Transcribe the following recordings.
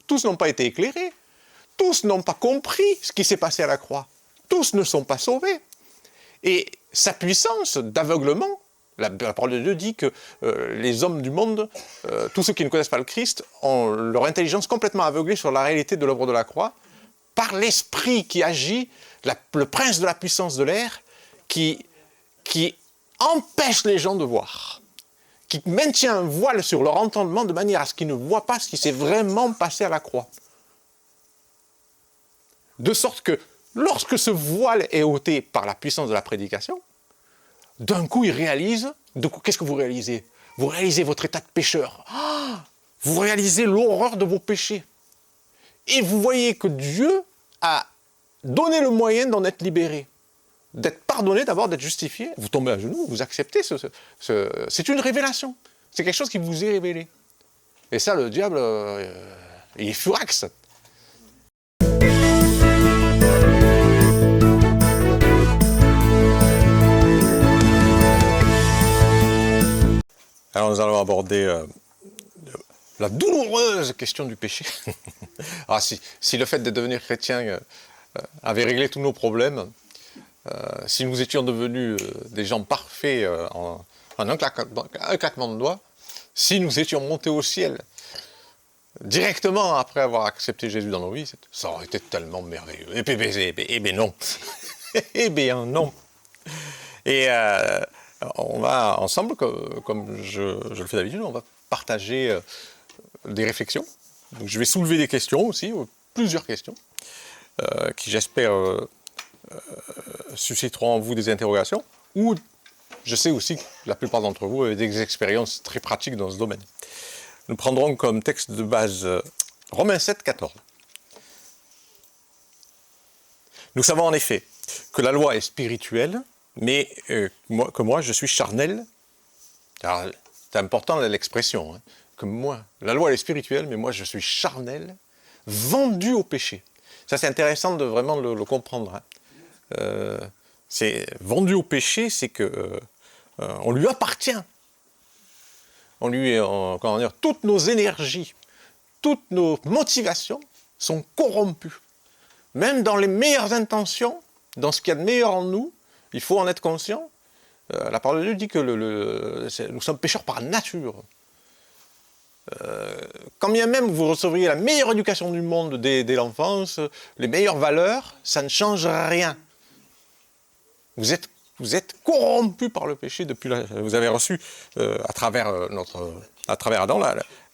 tous n'ont pas été éclairés, tous n'ont pas compris ce qui s'est passé à la croix, tous ne sont pas sauvés. Et sa puissance d'aveuglement, la parole de Dieu dit que les hommes du monde, tous ceux qui ne connaissent pas le Christ, ont leur intelligence complètement aveuglée sur la réalité de l'œuvre de la croix, par l'esprit qui agit, le prince de la puissance de l'air, qui empêche les gens de voir, qui maintient un voile sur leur entendement de manière à ce qu'ils ne voient pas ce qui s'est vraiment passé à la croix. De sorte que, lorsque ce voile est ôté par la puissance de la prédication, d'un coup, ils réalisent, qu'est-ce que vous réalisez? Vous réalisez votre état de pécheur. Vous réalisez l'horreur de vos péchés. Et vous voyez que Dieu a donné le moyen d'en être libéré. D'être pardonné, d'abord, d'être justifié. Vous tombez à genoux, vous acceptez. C'est une révélation. C'est quelque chose qui vous est révélé. Et ça, le diable, il est furax. Alors nous allons aborder la douloureuse question du péché. Alors, si le fait de devenir chrétien avait réglé tous nos problèmes, si nous étions devenus des gens parfaits en un claquement de doigts, si nous étions montés au ciel directement après avoir accepté Jésus dans nos vies, ça aurait été tellement merveilleux. Eh bien non. Eh bien non. Et on va ensemble, comme je le fais d'habitude, on va partager des réflexions. Donc, je vais soulever des questions aussi, plusieurs questions, qui j'espère susciteront en vous des interrogations, ou je sais aussi que la plupart d'entre vous avez des expériences très pratiques dans ce domaine. Nous prendrons comme texte de base Romains 7, 14. Nous savons en effet que la loi est spirituelle, mais que moi, je suis charnel. Alors, c'est important l'expression, hein, que moi, la loi elle est spirituelle, mais moi, je suis charnel, vendu au péché. Ça, c'est intéressant de vraiment le comprendre. Hein. C'est vendu au péché, c'est que on lui appartient. On lui, comment dire, toutes nos énergies, toutes nos motivations sont corrompues. Même dans les meilleures intentions, dans ce qu'il y a de meilleur en nous, il faut en être conscient. La parole de Dieu dit que nous sommes pécheurs par nature. Quand bien même vous recevriez la meilleure éducation du monde dès l'enfance, les meilleures valeurs, ça ne change rien. Vous êtes corrompu par le péché depuis vous avez reçu à travers Adam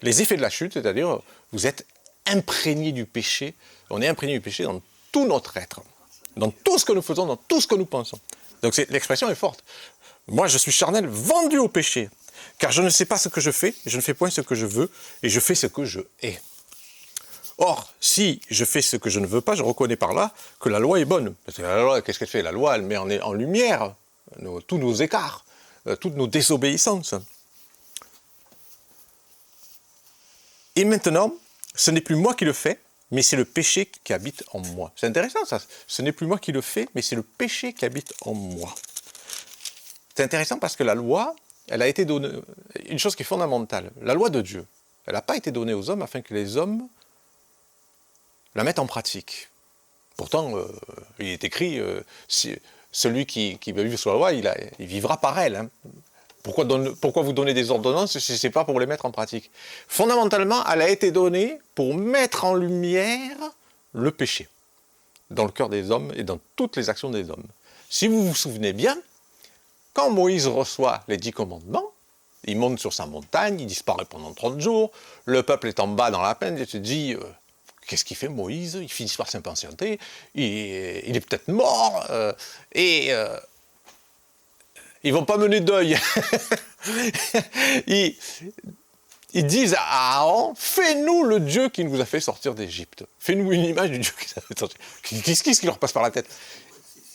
les effets de la chute, c'est-à-dire vous êtes imprégné du péché. On est imprégné du péché dans tout notre être, dans tout ce que nous faisons, dans tout ce que nous pensons. Donc l'expression est forte. Moi, je suis charnel, vendu au péché, car je ne sais pas ce que je fais, je ne fais point ce que je veux, et je fais ce que je hais. Or, si je fais ce que je ne veux pas, je reconnais par là que la loi est bonne. Parce que la loi, qu'est-ce qu'elle fait? La loi, elle met en lumière tous nos écarts, toutes nos désobéissances. Et maintenant, ce n'est plus moi qui le fais, mais c'est le péché qui habite en moi. C'est intéressant ça. Ce n'est plus moi qui le fais, mais c'est le péché qui habite en moi. C'est intéressant parce que la loi, elle a été donnée, une chose qui est fondamentale, la loi de Dieu, elle n'a pas été donnée aux hommes afin que les hommes la mettent en pratique. Pourtant, il est écrit, celui qui va vivre sous la loi, il vivra par elle. Hein. Pourquoi vous donnez des ordonnances si ce n'est pas pour les mettre en pratique? Fondamentalement, elle a été donnée pour mettre en lumière le péché dans le cœur des hommes et dans toutes les actions des hommes. Si vous vous souvenez bien, quand Moïse reçoit les 10 commandements, il monte sur sa montagne, il disparaît pendant 30 jours, le peuple est en bas dans la plaine, et se dit qu'est-ce qu'il fait Moïse? Il finit par s'impatienter, il est peut-être mort, ils vont pas mener deuil. ils disent à Aaron, fais-nous le Dieu qui nous a fait sortir d'Égypte. Fais-nous une image du Dieu qui nous a fait sortir. Qu'est-ce qui leur passe par la tête?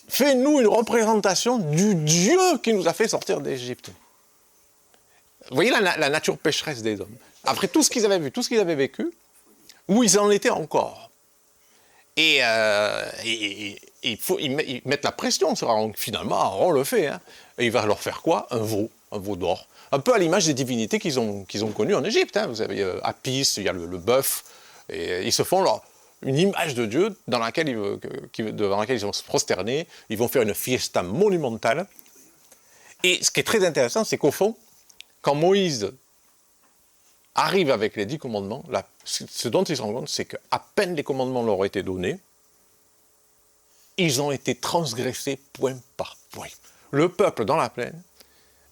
Fais-nous une représentation du Dieu qui nous a fait sortir d'Égypte. Vous voyez la nature pécheresse des hommes. Après tout ce qu'ils avaient vu, tout ce qu'ils avaient vécu, où ils en étaient encore. Et ils mettent la pression sur Aaron. Finalement, Aaron le fait. Hein. Et il va leur faire quoi? Un veau d'or. Un peu à l'image des divinités qu'ils ont connues en Égypte. Hein. Vous avez Apis, il y a le bœuf, Et ils se font une image de Dieu devant laquelle ils vont se prosterner, ils vont faire une fiesta monumentale. Et ce qui est très intéressant, c'est qu'au fond, quand Moïse arrive avec les 10 commandements, ce dont ils se rendent compte, c'est qu'à peine les commandements leur ont été donnés, ils ont été transgressés point par point. Le peuple dans la plaine,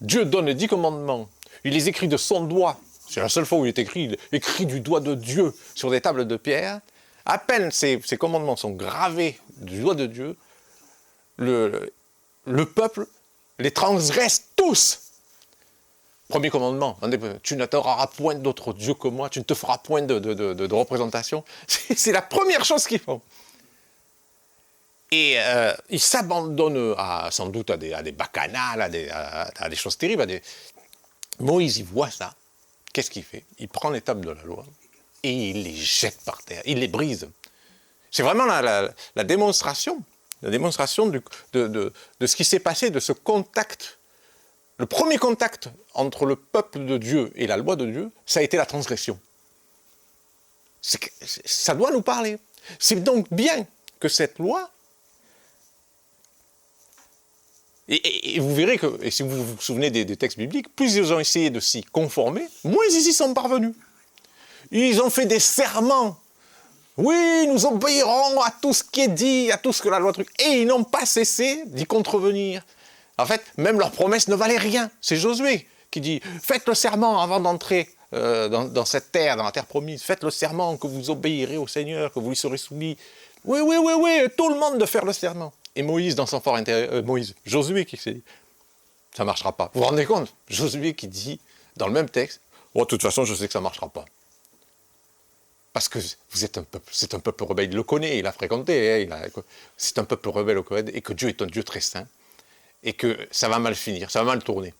Dieu donne les 10 commandements, il les écrit de son doigt, c'est la seule fois où il est écrit, il écrit du doigt de Dieu sur des tables de pierre. À peine ces commandements sont gravés du doigt de Dieu, le peuple les transgresse tous. Premier commandement, tu n'adoreras point d'autre Dieu que moi, tu ne te feras point de représentation. C'est la première chose qu'ils font. Et ils s'abandonnent sans doute à des bacchanales, à des choses terribles. Moïse, il voit ça. Qu'est-ce qu'il fait? Il prend les tables de la loi et il les jette par terre, il les brise. C'est vraiment la démonstration de ce qui s'est passé, de ce contact. Le premier contact entre le peuple de Dieu et la loi de Dieu, ça a été la transgression. Ça doit nous parler. C'est donc bien que cette loi, et vous verrez que, et si vous vous souvenez des textes bibliques, plus ils ont essayé de s'y conformer, moins ils y sont parvenus. Ils ont fait des serments. Oui, nous obéirons à tout ce qui est dit, à tout ce que la loi truc. Et ils n'ont pas cessé d'y contrevenir. En fait, même leurs promesses ne valaient rien. C'est Josué qui dit « Faites le serment avant d'entrer dans cette terre, dans la terre promise. Faites le serment que vous obéirez au Seigneur, que vous lui serez soumis. » Oui, tout le monde de faire le serment. Et Moïse, dans son fort intérieur, Josué qui s'est dit « Ça ne marchera pas. » Vous vous rendez compte? Josué qui dit, dans le même texte « Oh, de toute façon, je sais que ça ne marchera pas. » Parce que c'est un peuple rebelle, il le connaît, il a fréquenté, c'est un peuple rebelle au Coed, et que Dieu est un Dieu très saint, et que ça va mal finir, ça va mal tourner.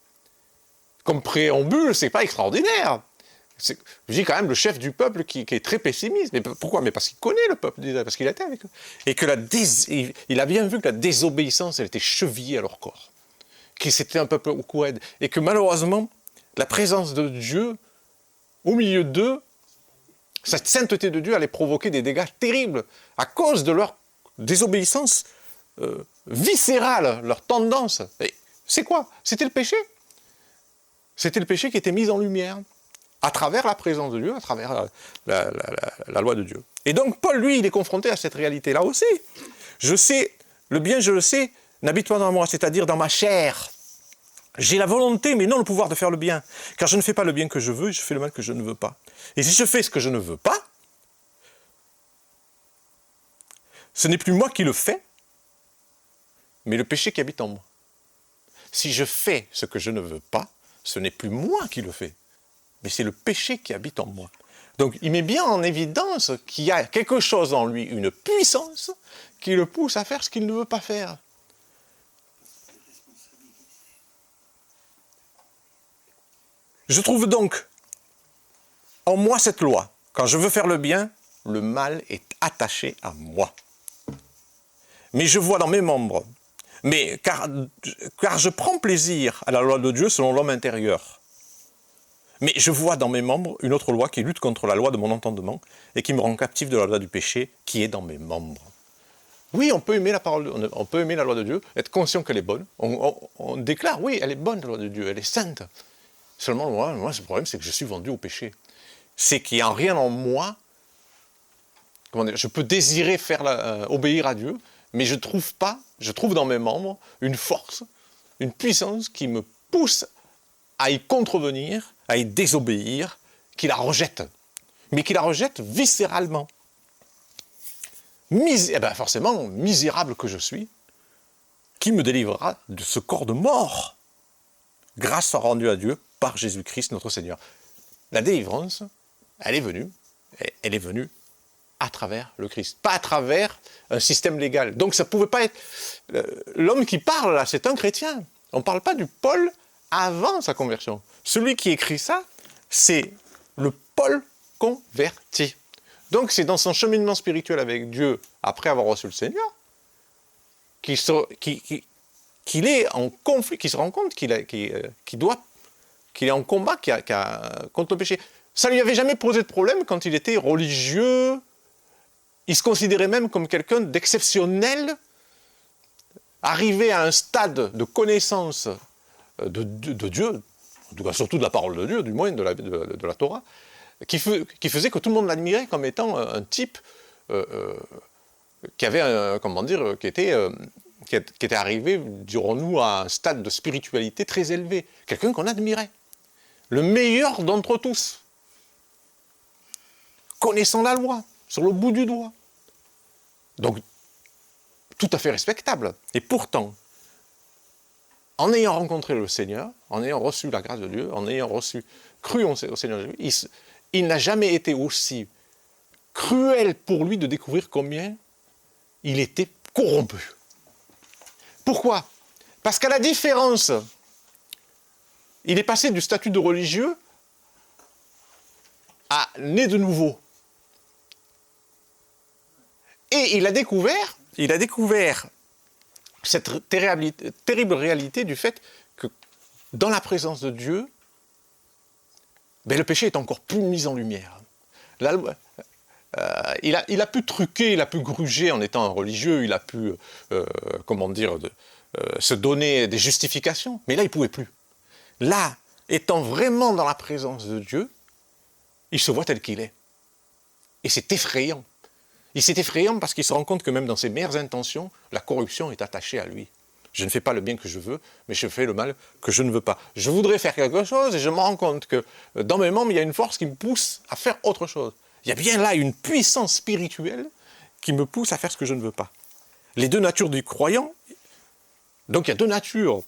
Comme préambule, c'est pas extraordinaire. Je dis quand même le chef du peuple qui est très pessimiste. Mais pourquoi? Mais parce qu'il connaît le peuple d'Israël, parce qu'il était avec eux. Et que il a bien vu que la désobéissance, elle était chevillée à leur corps. Que c'était un peuple au Coed. Et que malheureusement, la présence de Dieu, au milieu d'eux, cette sainteté de Dieu allait provoquer des dégâts terribles à cause de leur désobéissance viscérale, leur tendance. Et c'est quoi? C'était le péché. C'était le péché qui était mis en lumière à travers la présence de Dieu, à travers la loi de Dieu. Et donc Paul, lui, il est confronté à cette réalité-là aussi. Je sais, le bien, je le sais, n'habite pas dans moi, c'est-à-dire dans ma chair. J'ai la volonté, mais non le pouvoir de faire le bien. Car je ne fais pas le bien que je veux, je fais le mal que je ne veux pas. Et si je fais ce que je ne veux pas, ce n'est plus moi qui le fais, mais le péché qui habite en moi. Si je fais ce que je ne veux pas, ce n'est plus moi qui le fais, mais c'est le péché qui habite en moi. Donc il met bien en évidence qu'il y a quelque chose en lui, une puissance, qui le pousse à faire ce qu'il ne veut pas faire. Je trouve donc en moi cette loi. Quand je veux faire le bien, le mal est attaché à moi. Mais je vois dans mes membres, car je prends plaisir à la loi de Dieu selon l'homme intérieur. Mais je vois dans mes membres une autre loi qui lutte contre la loi de mon entendement et qui me rend captif de la loi du péché qui est dans mes membres. Oui, on peut aimer la parole, on peut aimer la loi de Dieu, être conscient qu'elle est bonne. On déclare, oui, elle est bonne la loi de Dieu, elle est sainte. Seulement, moi, ce problème, c'est que je suis vendu au péché. C'est qu'il n'y a rien en moi. Comment dire, je peux désirer obéir à Dieu, mais je trouve dans mes membres une force, une puissance qui me pousse à y contrevenir, à y désobéir, qui la rejette. Mais qui la rejette viscéralement. Forcément, misérable que je suis, qui me délivrera de ce corps de mort? Grâce soit rendue à Dieu par Jésus-Christ notre Seigneur. La délivrance, elle est venue à travers le Christ, pas à travers un système légal. Donc ça ne pouvait pas être... L'homme qui parle là, c'est un chrétien. On ne parle pas du Paul avant sa conversion. Celui qui écrit ça, c'est le Paul converti. Donc c'est dans son cheminement spirituel avec Dieu, après avoir reçu le Seigneur, qu'il est en conflit, qu'il se rend compte qu'il est en combat contre le péché. Ça ne lui avait jamais posé de problème quand il était religieux. Il se considérait même comme quelqu'un d'exceptionnel, arrivé à un stade de connaissance de Dieu, en tout cas surtout de la parole de Dieu, du moins de la Torah, qui faisait que tout le monde l'admirait comme étant un type qui avait, qui était arrivé, dirons-nous, à un stade de spiritualité très élevé. Quelqu'un qu'on admirait. Le meilleur d'entre tous. Connaissant la loi, sur le bout du doigt. Donc, tout à fait respectable. Et pourtant, en ayant rencontré le Seigneur, en ayant reçu la grâce de Dieu, en ayant cru au Seigneur Jésus, il n'a jamais été aussi cruel pour lui de découvrir combien il était corrompu. Pourquoi? Parce qu'à la différence, il est passé du statut de religieux à né de nouveau. Et il a découvert cette terrible réalité du fait que dans la présence de Dieu, le péché est encore plus mis en lumière. Il a pu truquer, il a pu gruger en étant un religieux, il a pu, se donner des justifications, mais là, il ne pouvait plus. Là, étant vraiment dans la présence de Dieu, il se voit tel qu'il est. Et c'est effrayant. C'est effrayant parce qu'il se rend compte que même dans ses meilleures intentions, la corruption est attachée à lui. Je ne fais pas le bien que je veux, mais je fais le mal que je ne veux pas. Je voudrais faire quelque chose et je me rends compte que dans mes membres, il y a une force qui me pousse à faire autre chose. Il y a bien là une puissance spirituelle qui me pousse à faire ce que je ne veux pas. Les deux natures du croyant, donc il y a deux natures.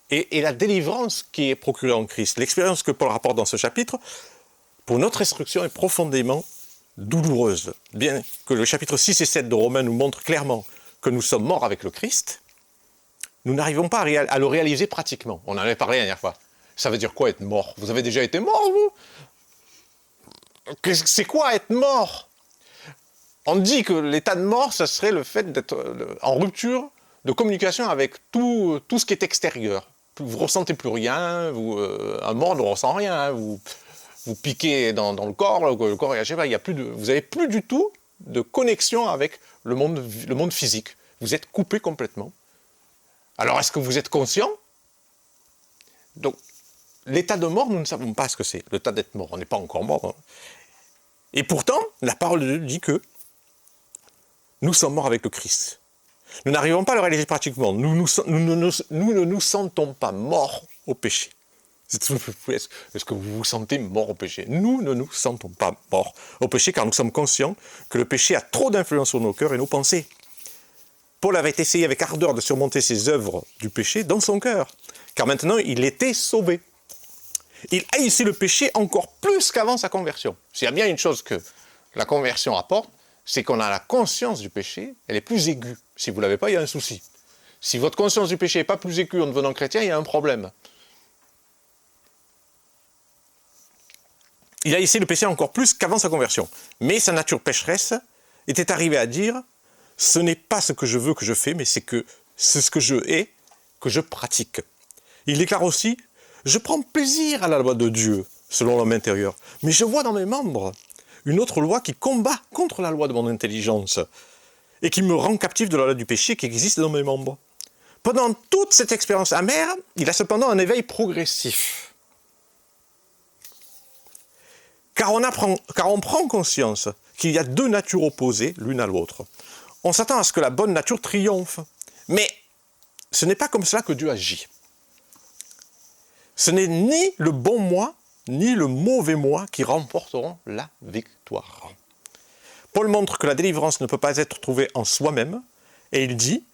Et la délivrance qui est procurée en Christ, l'expérience que Paul rapporte dans ce chapitre, pour notre instruction est profondément douloureuse. Bien que le chapitre 6 et 7 de Romains nous montrent clairement que nous sommes morts avec le Christ, nous n'arrivons pas à le réaliser pratiquement. On en avait parlé la dernière fois. Ça veut dire quoi être mort? Vous avez déjà été mort, vous? C'est quoi être mort? On dit que l'état de mort, ça serait le fait d'être en rupture de communication avec tout ce qui est extérieur. Vous ne ressentez plus rien, un mort ne ressent rien, vous piquez dans le corps, le corps réagit pas, vous n'avez plus du tout de connexion avec le monde physique. Vous êtes coupé complètement. Alors, est-ce que vous êtes conscient? Donc, l'état de mort, nous ne savons pas ce que c'est, l'état d'être mort. On n'est pas encore mort. Hein. Et pourtant, la parole de Dieu dit que nous sommes morts avec le Christ. Nous n'arrivons pas à le réaliser pratiquement. Nous ne nous sentons pas morts au péché. Est-ce que vous vous sentez mort au péché? Nous ne nous sentons pas morts au péché car nous sommes conscients que le péché a trop d'influence sur nos cœurs et nos pensées. Paul avait essayé avec ardeur de surmonter ses œuvres du péché dans son cœur, car maintenant il était sauvé. Il haïssait le péché encore plus qu'avant sa conversion. S'il y a bien une chose que la conversion apporte, c'est qu'on a la conscience du péché, elle est plus aiguë. Si vous ne l'avez pas, il y a un souci. Si votre conscience du péché n'est pas plus aiguë en devenant chrétien, il y a un problème. Il a haïssé le péché encore plus qu'avant sa conversion. Mais sa nature pécheresse était arrivée à dire « Ce n'est pas ce que je veux que je fais, mais c'est ce que je hais que je pratique. » Il déclare aussi « Je prends plaisir à la loi de Dieu, selon l'homme intérieur, mais je vois dans mes membres une autre loi qui combat contre la loi de mon intelligence et qui me rend captif de la loi du péché qui existe dans mes membres. » Pendant toute cette expérience amère, il a cependant un éveil progressif. Car on prend conscience qu'il y a deux natures opposées l'une à l'autre. On s'attend à ce que la bonne nature triomphe. Mais ce n'est pas comme cela que Dieu agit. Ce n'est ni le bon moi, ni le mauvais moi qui remporteront la victoire. Paul montre que la délivrance ne peut pas être trouvée en soi-même, et il dit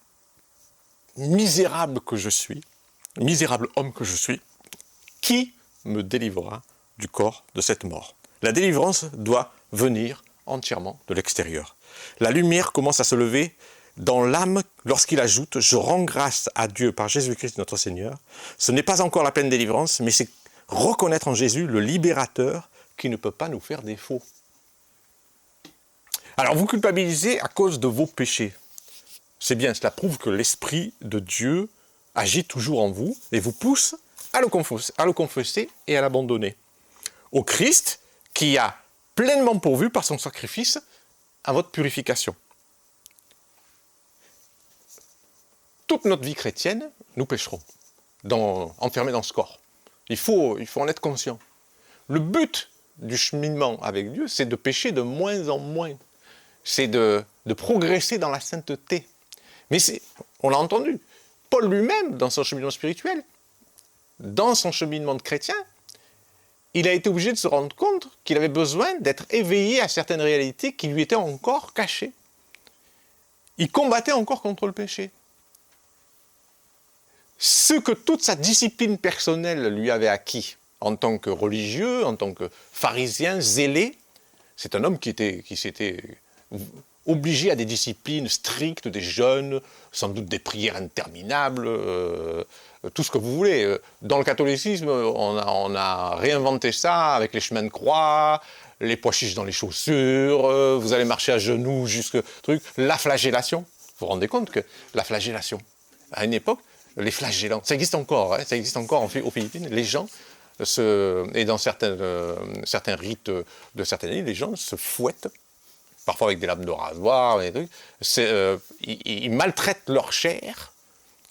« Misérable que je suis, misérable homme que je suis, qui me délivrera du corps de cette mort ?» La délivrance doit venir entièrement de l'extérieur. La lumière commence à se lever dans l'âme lorsqu'il ajoute « Je rends grâce à Dieu par Jésus-Christ notre Seigneur ». Ce n'est pas encore la pleine délivrance, mais c'est reconnaître en Jésus le libérateur qui ne peut pas nous faire défaut. Alors vous culpabilisez à cause de vos péchés. C'est bien, cela prouve que l'Esprit de Dieu agit toujours en vous et vous pousse à le confesser et à l'abandonner. au Christ qui a pleinement pourvu par son sacrifice à votre purification. Toute notre vie chrétienne, nous pécherons, enfermés dans ce corps. Il faut en être conscient. Le but du cheminement avec Dieu, c'est de pécher de moins en moins. C'est de progresser dans la sainteté. Mais on l'a entendu, Paul lui-même, dans son cheminement spirituel, dans son cheminement de chrétien, il a été obligé de se rendre compte qu'il avait besoin d'être éveillé à certaines réalités qui lui étaient encore cachées. Il combattait encore contre le péché. Ce que toute sa discipline personnelle lui avait acquis en tant que religieux, en tant que pharisien, zélé, c'est un homme qui s'était obligé à des disciplines strictes, des jeûnes, sans doute des prières interminables, tout ce que vous voulez. Dans le catholicisme, on a réinventé ça avec les chemins de croix, les pois chiches dans les chaussures, vous allez marcher à genoux jusque truc, la flagellation. Vous vous rendez compte que la flagellation, à une époque, les flagellants, ça existe encore, ça existe encore aux Philippines, les gens, et dans certains rites de certaines îles, les gens se fouettent, parfois avec des lames de rasoir, ils maltraitent leur chair,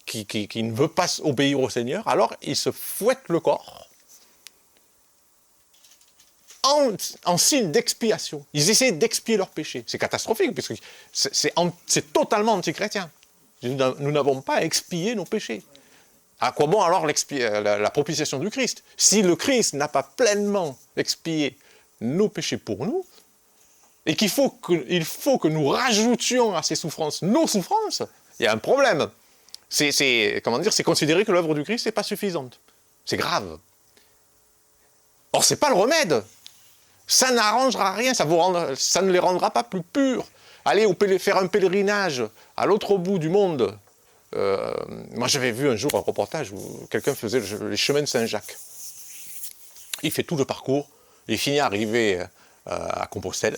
qui ne veut pas obéir au Seigneur, alors ils se fouettent le corps, en signe d'expiation. Ils essaient d'expier leur péché. C'est catastrophique, parce que c'est totalement antichrétien. Nous n'avons pas expié nos péchés. À quoi bon alors la propitiation du Christ? Si le Christ n'a pas pleinement expié nos péchés pour nous, et qu'il faut que nous rajoutions à ces souffrances nos souffrances, il y a un problème. C'est considérer que l'œuvre du Christ n'est pas suffisante. C'est grave. Or, ce n'est pas le remède. Ça n'arrangera rien, ça ne les rendra pas plus purs. Allez faire un pèlerinage à l'autre bout du monde. Moi, j'avais vu un jour un reportage où quelqu'un faisait les chemins de Saint-Jacques. Il fait tout le parcours, il finit arrivé à Compostelle,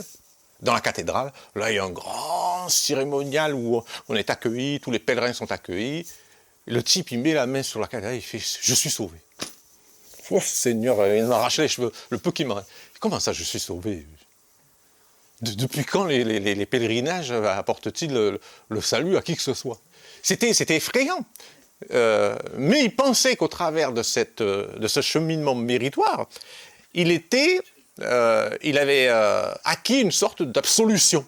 dans la cathédrale. Là, il y a un grand cérémonial où on est accueillis, tous les pèlerins sont accueillis. Le type, il met la main sur la cathédrale, il fait « Je suis sauvé ». Oh Seigneur, il m'arrache les cheveux, le peu qui m'arrête. Comment ça, je suis sauvé? Depuis quand les pèlerinages apportent-ils le salut à qui que ce soit? C'était effrayant. Mais il pensait qu'au travers de ce cheminement méritoire, il avait acquis une sorte d'absolution.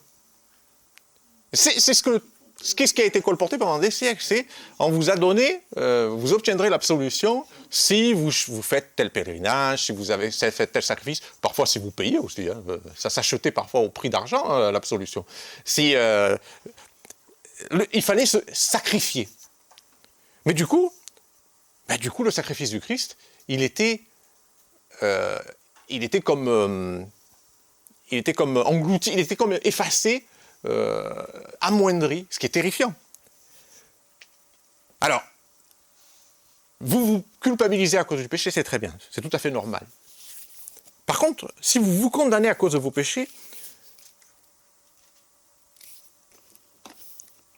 C'est ce qui a été colporté pendant des siècles. C'est on vous a donné, vous obtiendrez l'absolution si vous faites tel pèlerinage, si vous avez fait tel sacrifice, parfois si vous payez aussi. Ça s'achetait parfois au prix d'argent, l'absolution. Il fallait se sacrifier. Mais du coup, le sacrifice du Christ, il était comme englouti, il était comme effacé, amoindri, ce qui est terrifiant. Alors, vous vous culpabilisez à cause du péché, c'est très bien, c'est tout à fait normal. Par contre, si vous vous condamnez à cause de vos péchés,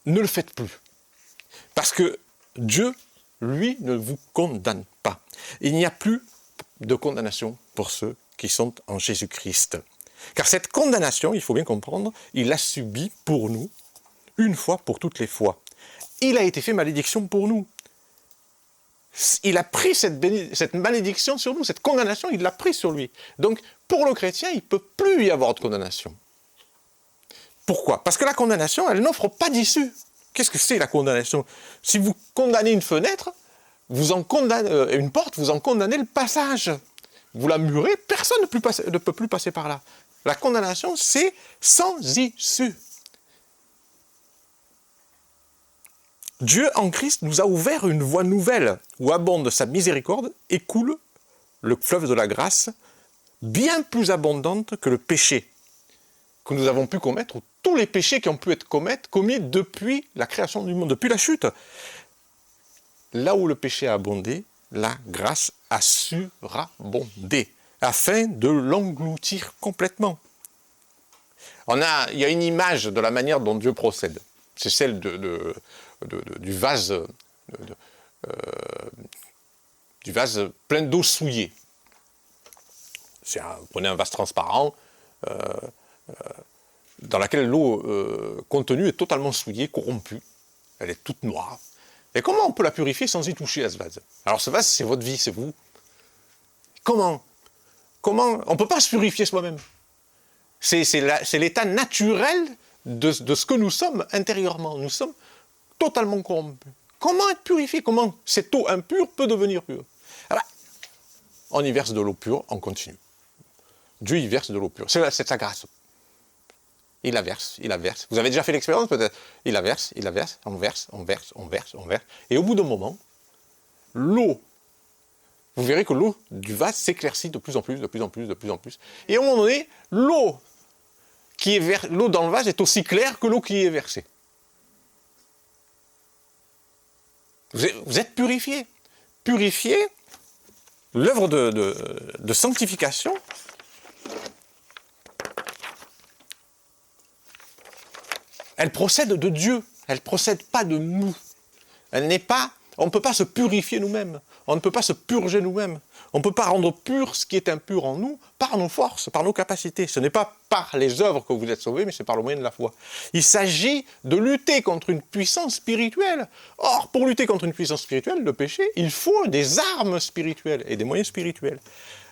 ne le faites plus. Parce que Dieu, lui, ne vous condamne pas. Il n'y a plus de condamnation pour ceux qui sont en Jésus-Christ. Car cette condamnation, il faut bien comprendre, il l'a subie pour nous, une fois pour toutes les fois. Il a été fait malédiction pour nous. Il a pris cette malédiction sur nous, cette condamnation, il l'a pris sur lui. Donc, pour le chrétien, il ne peut plus y avoir de condamnation. Pourquoi? Parce que la condamnation, elle n'offre pas d'issue. Qu'est-ce que c'est la condamnation? Si vous condamnez une fenêtre, une porte, vous en condamnez le passage. Vous la murez, personne ne peut plus passer par là. La condamnation, c'est sans issue. Dieu en Christ nous a ouvert une voie nouvelle où abonde sa miséricorde et coule le fleuve de la grâce, bien plus abondante que le péché que nous avons pu commettre, ou tous les péchés qui ont pu être commis depuis la création du monde, depuis la chute. Là où le péché a abondé, la grâce a surabondé, afin de l'engloutir complètement. Il y a une image de la manière dont Dieu procède. C'est celle du vase plein d'eau souillée. Prenez un vase transparent dans lequel l'eau contenue est totalement souillée, corrompue. Elle est toute noire. Et comment on peut la purifier sans y toucher à ce vase? Alors ce vase, c'est votre vie, c'est vous. Comment on ne peut pas se purifier soi-même. C'est l'état naturel de ce que nous sommes intérieurement. Nous sommes totalement corrompus. Comment être purifié? Comment cette eau impure peut devenir pure? Alors, on y verse de l'eau pure, on continue. Dieu y verse de l'eau pure. C'est sa grâce. Il la verse, il la verse. Vous avez déjà fait l'expérience peut-être? Il la verse, on verse, on verse, on verse, on verse. Et au bout d'un moment, l'eau, vous verrez que l'eau du vase s'éclaircit de plus en plus, de plus en plus, de plus en plus. Et à un moment donné, l'eau dans le vase est aussi claire que l'eau qui y est versée. Vous êtes purifié. Purifié, l'œuvre de sanctification, elle procède de Dieu, elle ne procède pas de nous. On ne peut pas se purifier nous-mêmes, on ne peut pas se purger nous-mêmes, on ne peut pas rendre pur ce qui est impur en nous par nos forces, par nos capacités. Ce n'est pas par les œuvres que vous êtes sauvés, mais c'est par le moyen de la foi. Il s'agit de lutter contre une puissance spirituelle. Or, pour lutter contre une puissance spirituelle, le péché, il faut des armes spirituelles et des moyens spirituels.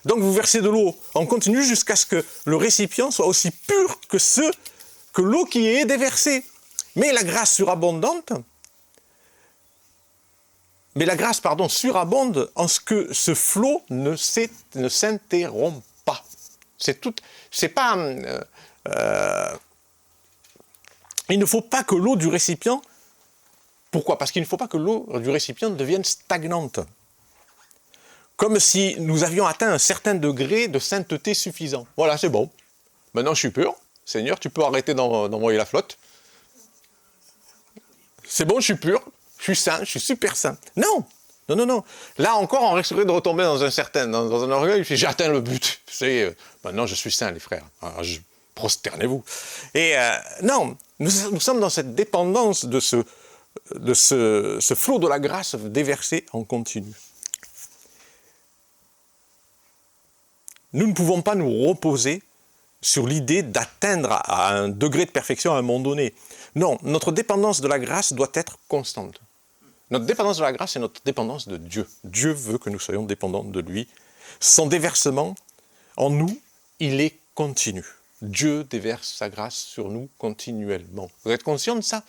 Donc vous versez de l'eau, on continue jusqu'à ce que le récipient soit aussi pur que l'eau qui est déversée. Mais la grâce surabondante, surabonde en ce que ce flot ne s'interrompt pas. Il ne faut pas que l'eau du récipient, pourquoi? Parce qu'il ne faut pas que l'eau du récipient devienne stagnante. Comme si nous avions atteint un certain degré de sainteté suffisant. Voilà, c'est bon. Maintenant je suis pur. Seigneur, tu peux arrêter d'envoyer la flotte. C'est bon, je suis pur, je suis saint, je suis super saint. Non. Là encore, on risquerait de retomber dans un orgueil. J'ai atteint le but. Maintenant, je suis saint, les frères. Alors, prosternez-vous. Et non, nous sommes dans cette dépendance de ce flot de la grâce déversé en continu. Nous ne pouvons pas nous reposer sur l'idée d'atteindre à un degré de perfection à un moment donné. Non, notre dépendance de la grâce doit être constante. Notre dépendance de la grâce est notre dépendance de Dieu. Dieu veut que nous soyons dépendants de lui. Son déversement en nous, il est continu. Dieu déverse sa grâce sur nous continuellement. Vous êtes conscient de ça?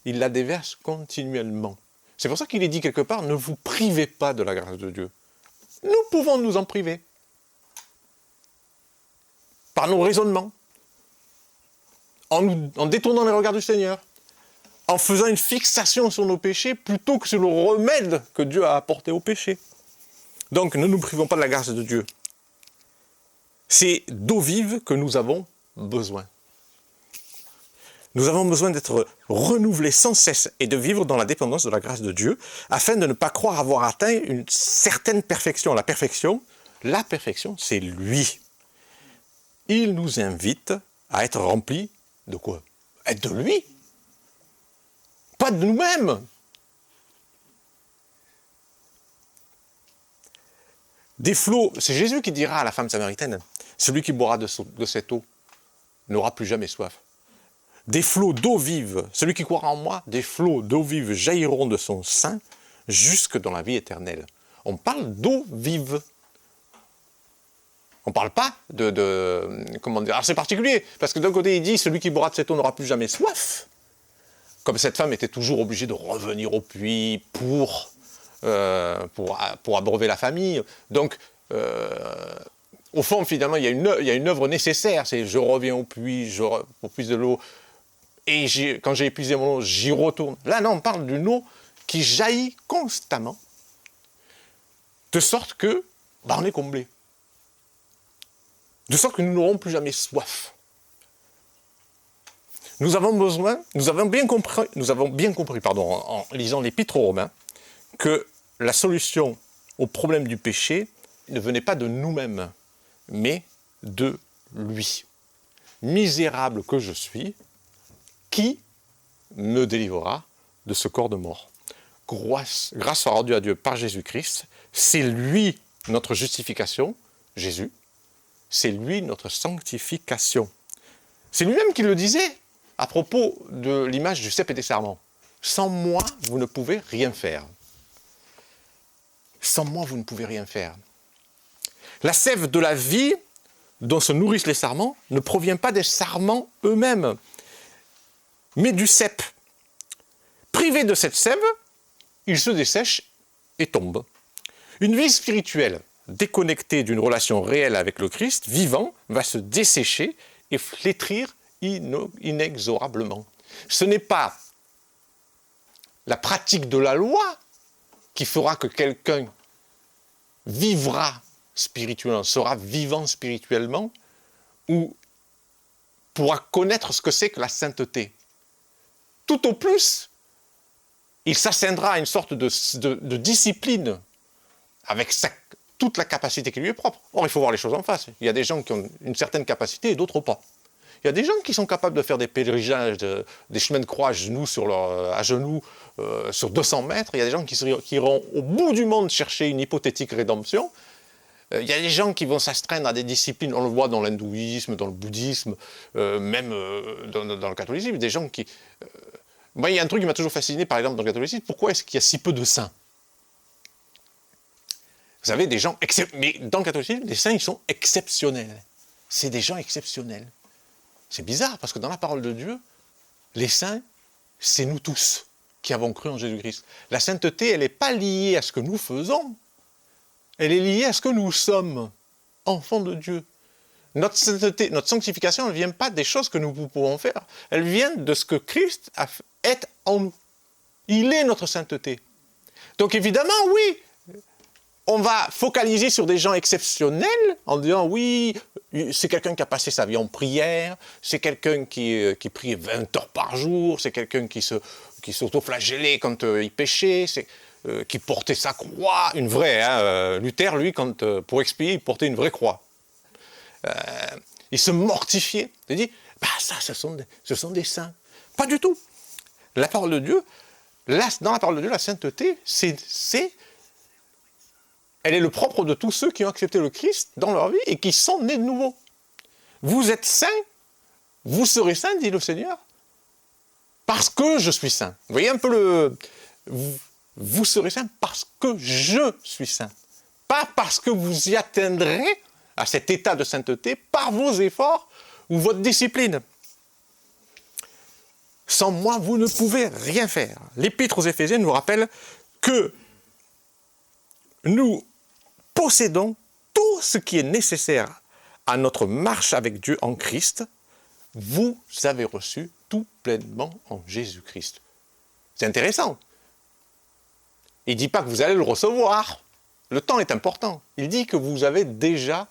Il la déverse continuellement. C'est pour ça qu'il est dit quelque part, ne vous privez pas de la grâce de Dieu. Nous pouvons nous en priver. Par nos raisonnements, en détournant les regards du Seigneur, en faisant une fixation sur nos péchés plutôt que sur le remède que Dieu a apporté au péché. Donc ne nous privons pas de la grâce de Dieu. C'est d'eau vive que nous avons besoin. Nous avons besoin d'être renouvelés sans cesse et de vivre dans la dépendance de la grâce de Dieu afin de ne pas croire avoir atteint une certaine perfection. La perfection, c'est lui. Il nous invite à être remplis de quoi? Être de lui. Pas de nous-mêmes. Des flots, c'est Jésus qui dira à la femme samaritaine, celui qui boira de cette eau n'aura plus jamais soif. Des flots d'eau vive, celui qui croira en moi, des flots d'eau vive jailliront de son sein jusque dans la vie éternelle. On parle d'eau vive. On ne parle pas comment dire. Alors c'est particulier, parce que d'un côté il dit, celui qui boira de cette eau n'aura plus jamais soif. Comme cette femme était toujours obligée de revenir au puits pour abreuver la famille. Donc, au fond, finalement, il y a une œuvre nécessaire. C'est je reviens au puits, pour puiser de l'eau, et quand j'ai épuisé mon eau, j'y retourne. Là, non, on parle d'une eau qui jaillit constamment, de sorte que, on est comblé. De sorte que nous n'aurons plus jamais soif. Nous avons bien compris, en lisant l'Épître aux Romains, que la solution au problème du péché ne venait pas de nous-mêmes, mais de lui. Misérable que je suis, qui me délivrera de ce corps de mort? Grâce soit rendue à Dieu par Jésus-Christ, c'est lui notre justification, Jésus. c'est lui notre sanctification. C'est lui-même qui le disait à propos de l'image du cep et des sarments. Sans moi, vous ne pouvez rien faire. Sans moi, vous ne pouvez rien faire. La sève de la vie dont se nourrissent les sarments ne provient pas des sarments eux-mêmes, mais du cep. Privé de cette sève, il se dessèche et tombe. Une vie spirituelle déconnectée d'une relation réelle avec le Christ, vivant, va se dessécher et flétrir inexorablement. Ce n'est pas la pratique de la loi qui fera que quelqu'un vivra spirituellement, sera vivant spirituellement, ou pourra connaître ce que c'est que la sainteté. Tout au plus, il s'asseindra à une sorte de discipline avec toute la capacité qui lui est propre. Or, il faut voir les choses en face. Il y a des gens qui ont une certaine capacité et d'autres pas. Il y a des gens qui sont capables de faire des pèlerinages, des chemins de croix à genoux sur 200 mètres. Il y a des gens qui iront au bout du monde chercher une hypothétique rédemption. Il y a des gens qui vont s'astreindre à des disciplines, on le voit dans l'hindouisme, dans le bouddhisme, même dans le catholicisme, des gens qui... Moi, il y a un truc qui m'a toujours fasciné, par exemple, dans le catholicisme, pourquoi est-ce qu'il y a si peu de saints? Vous savez, des gens... Mais dans le catholicisme, les saints, ils sont exceptionnels. C'est des gens exceptionnels. C'est bizarre, parce que dans la parole de Dieu, les saints, c'est nous tous qui avons cru en Jésus-Christ. La sainteté, elle n'est pas liée à ce que nous faisons, elle est liée à ce que nous sommes, enfants de Dieu. Notre sainteté, notre sanctification, elle ne vient pas des choses que nous pouvons faire, elle vient de ce que Christ est en nous. Il est notre sainteté. Donc évidemment, oui, on va focaliser sur des gens exceptionnels en disant oui, c'est quelqu'un qui a passé sa vie en prière, c'est quelqu'un qui prie 20 heures par jour, c'est quelqu'un qui s'auto-flagellait quand il péchait, qui portait sa croix, une vraie. Luther, lui, pour expier, il portait une vraie croix. Il se mortifiait. Il dit, ça, ce sont des saints. Pas du tout. La parole de Dieu, dans la parole de Dieu, la sainteté, elle est le propre de tous ceux qui ont accepté le Christ dans leur vie et qui sont nés de nouveau. Vous êtes saints, vous serez saints, dit le Seigneur, parce que je suis saint. Vous voyez un peu vous serez saints parce que je suis saint. Pas parce que vous y atteindrez à cet état de sainteté par vos efforts ou votre discipline. Sans moi, vous ne pouvez rien faire. L'Épître aux Éphésiens nous rappelle que nous possédons tout ce qui est nécessaire à notre marche avec Dieu en Christ. Vous avez reçu tout pleinement en Jésus-Christ. C'est intéressant. Il ne dit pas que vous allez le recevoir. Le temps est important. Il dit que vous avez déjà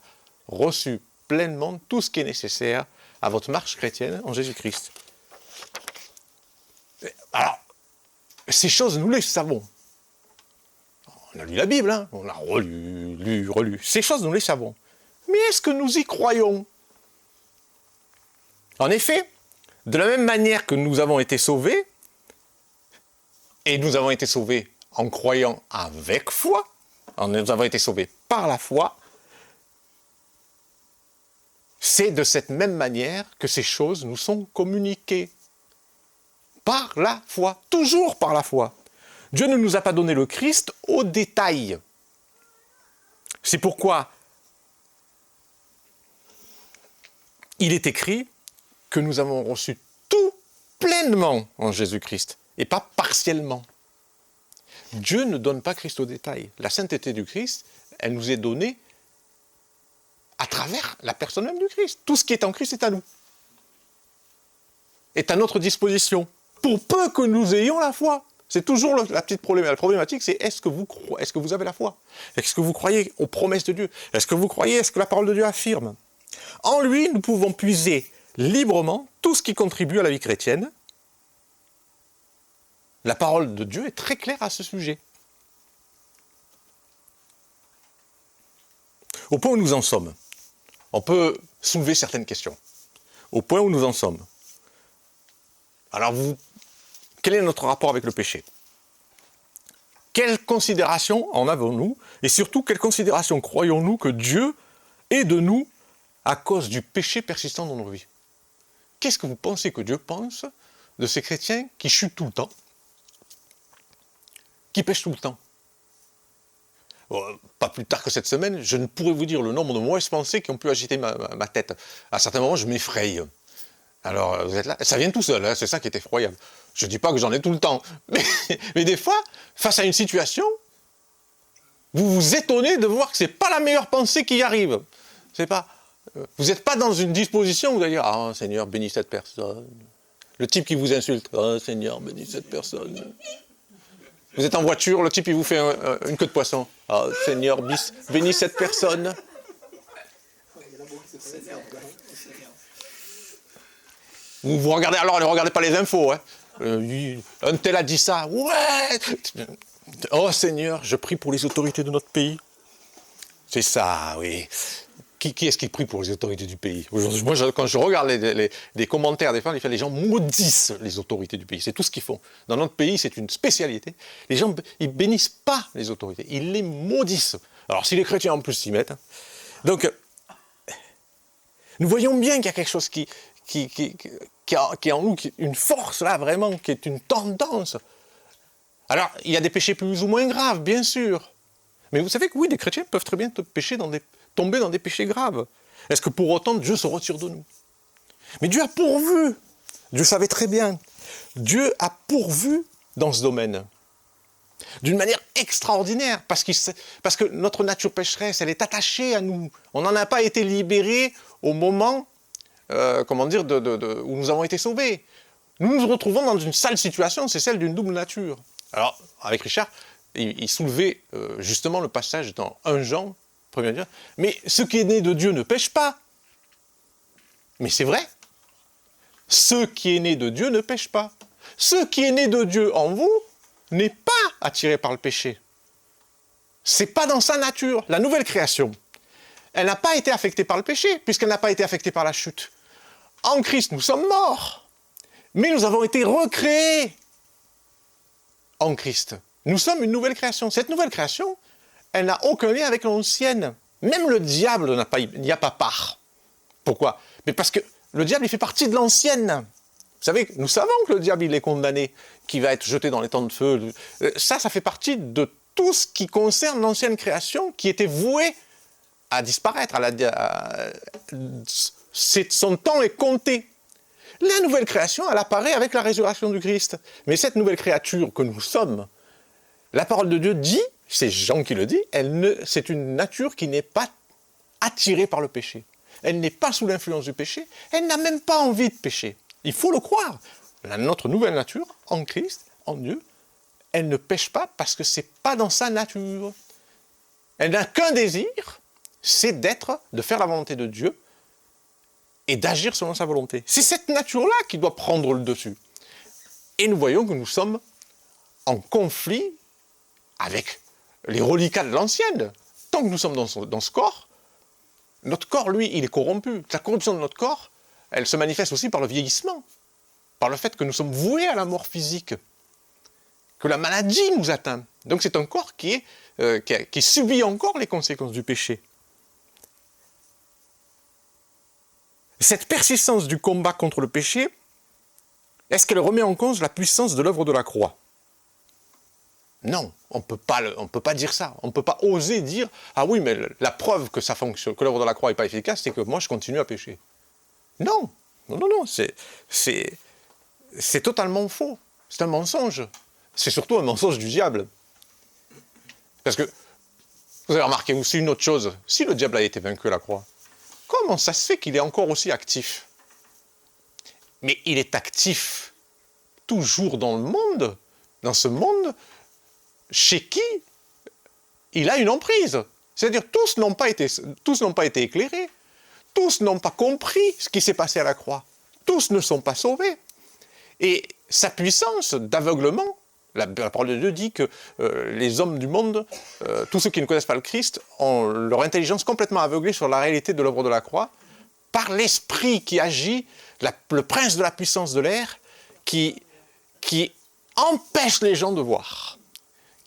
reçu pleinement tout ce qui est nécessaire à votre marche chrétienne en Jésus-Christ. Alors, ces choses, nous les savons. On a lu la Bible, hein, on a relu. Ces choses, nous les savons. Mais est-ce que nous y croyons? En effet, de la même manière que nous avons été sauvés, et nous avons été sauvés en croyant avec foi, nous avons été sauvés par la foi, c'est de cette même manière que ces choses nous sont communiquées. Par la foi, toujours par la foi. Dieu ne nous a pas donné le Christ au détail. C'est pourquoi il est écrit que nous avons reçu tout pleinement en Jésus-Christ, et pas partiellement. Dieu ne donne pas Christ au détail. La sainteté du Christ, elle nous est donnée à travers la personne même du Christ. Tout ce qui est en Christ est à nous. Est à notre disposition. Pour peu que nous ayons la foi. C'est toujours la petite problématique. La problématique, c'est est-ce que vous avez la foi? Est-ce que vous croyez aux promesses de Dieu? Est-ce que vous croyez à ce que la parole de Dieu affirme? En lui, nous pouvons puiser librement tout ce qui contribue à la vie chrétienne. La parole de Dieu est très claire à ce sujet. Au point où nous en sommes, on peut soulever certaines questions. Au point où nous en sommes. Alors, quel est notre rapport avec le péché? Quelle considération en avons-nous? Et surtout, quelle considération croyons-nous que Dieu ait de nous à cause du péché persistant dans nos vies. Qu'est-ce que vous pensez que Dieu pense de ces chrétiens qui chutent tout le temps, qui pêchent tout le temps? Pas plus tard que cette semaine, je ne pourrais vous dire le nombre de mauvaises pensées qui ont pu agiter ma tête. À certains moments, je m'effraie. Alors, vous êtes là, ça vient tout seul, hein, c'est ça qui est effroyable. Je ne dis pas que j'en ai tout le temps, mais des fois, face à une situation, vous vous étonnez de voir que ce n'est pas la meilleure pensée qui arrive. C'est pas, vous n'êtes pas dans une disposition où vous allez dire « Ah, Seigneur, bénis cette personne ». Le type qui vous insulte « Ah, Seigneur, bénis cette personne ». Vous êtes en voiture, le type il vous fait une queue de poisson. « Ah, Seigneur, bénis cette personne ». Vous regardez, alors ne regardez pas les infos. Hein. Un tel a dit ça. Ouais. Oh Seigneur, je prie pour les autorités de notre pays. C'est ça, oui. Qui est-ce qui prie pour les autorités du pays? Moi, quand je regarde les commentaires des fois, les gens maudissent les autorités du pays. C'est tout ce qu'ils font. Dans notre pays, c'est une spécialité. Les gens, ils bénissent pas les autorités. Ils les maudissent. Alors, si les chrétiens en plus s'y mettent. Hein. Donc, nous voyons bien qu'il y a quelque chose qui est en nous, une force là, vraiment, qui est une tendance. Alors, il y a des péchés plus ou moins graves, bien sûr. Mais vous savez que oui, des chrétiens peuvent très bien tomber dans des péchés graves. Est-ce que pour autant Dieu se retire de nous? Mais Dieu a pourvu. Dieu savait très bien. Dieu a pourvu dans ce domaine. D'une manière extraordinaire. Parce que notre nature pécheresse, elle est attachée à nous. On n'en a pas été libérés au moment, où nous avons été sauvés. Nous nous retrouvons dans une sale situation, c'est celle d'une double nature. Alors, avec Richard, il soulevait justement le passage dans 1 Jean, premier Dieu, mais ce qui est né de Dieu ne pêche pas. Mais c'est vrai. Ce qui est né de Dieu ne pêche pas. Ce qui est né de Dieu en vous n'est pas attiré par le péché. C'est pas dans sa nature. La nouvelle création, elle n'a pas été affectée par le péché, puisqu'elle n'a pas été affectée par la chute. En Christ, nous sommes morts, mais nous avons été recréés en Christ. Nous sommes une nouvelle création. Cette nouvelle création, elle n'a aucun lien avec l'ancienne. Même le diable n'y a pas part. Pourquoi? Mais parce que le diable, il fait partie de l'ancienne. Vous savez, nous savons que le diable, il est condamné, qu'il va être jeté dans les temps de feu. Ça fait partie de tout ce qui concerne l'ancienne création qui était vouée à disparaître. Son temps est compté. La nouvelle création, elle apparaît avec la résurrection du Christ. Mais cette nouvelle créature que nous sommes, la parole de Dieu dit, c'est Jean qui le dit, c'est une nature qui n'est pas attirée par le péché. Elle n'est pas sous l'influence du péché, elle n'a même pas envie de pécher. Il faut le croire. Notre nouvelle nature, en Christ, en Dieu, elle ne pêche pas parce que ce n'est pas dans sa nature. Elle n'a qu'un désir, c'est de faire la volonté de Dieu et d'agir selon sa volonté. C'est cette nature-là qui doit prendre le dessus. Et nous voyons que nous sommes en conflit avec les reliquats de l'ancienne. Tant que nous sommes dans ce corps, notre corps, lui, il est corrompu. La corruption de notre corps, elle se manifeste aussi par le vieillissement, par le fait que nous sommes voués à la mort physique, que la maladie nous atteint. Donc c'est un corps qui subit encore les conséquences du péché. Cette persistance du combat contre le péché, est-ce qu'elle remet en cause la puissance de l'œuvre de la croix? Non, on ne peut pas dire ça. On ne peut pas oser dire « Ah oui, mais la preuve que ça fonctionne, que l'œuvre de la croix n'est pas efficace, c'est que moi je continue à pécher. » Non, c'est totalement faux. C'est un mensonge. C'est surtout un mensonge du diable. Parce que, vous avez remarqué aussi une autre chose, si le diable a été vaincu à la croix, comment ça se fait qu'il est encore aussi actif? Mais il est actif toujours dans le monde, dans ce monde, chez qui il a une emprise. C'est-à-dire tous n'ont pas été éclairés, tous n'ont pas compris ce qui s'est passé à la croix, tous ne sont pas sauvés. Et sa puissance d'aveuglement, la parole de Dieu dit que les hommes du monde, tous ceux qui ne connaissent pas le Christ, ont leur intelligence complètement aveuglée sur la réalité de l'œuvre de la croix, par l'esprit qui agit, le prince de la puissance de l'air, qui empêche les gens de voir,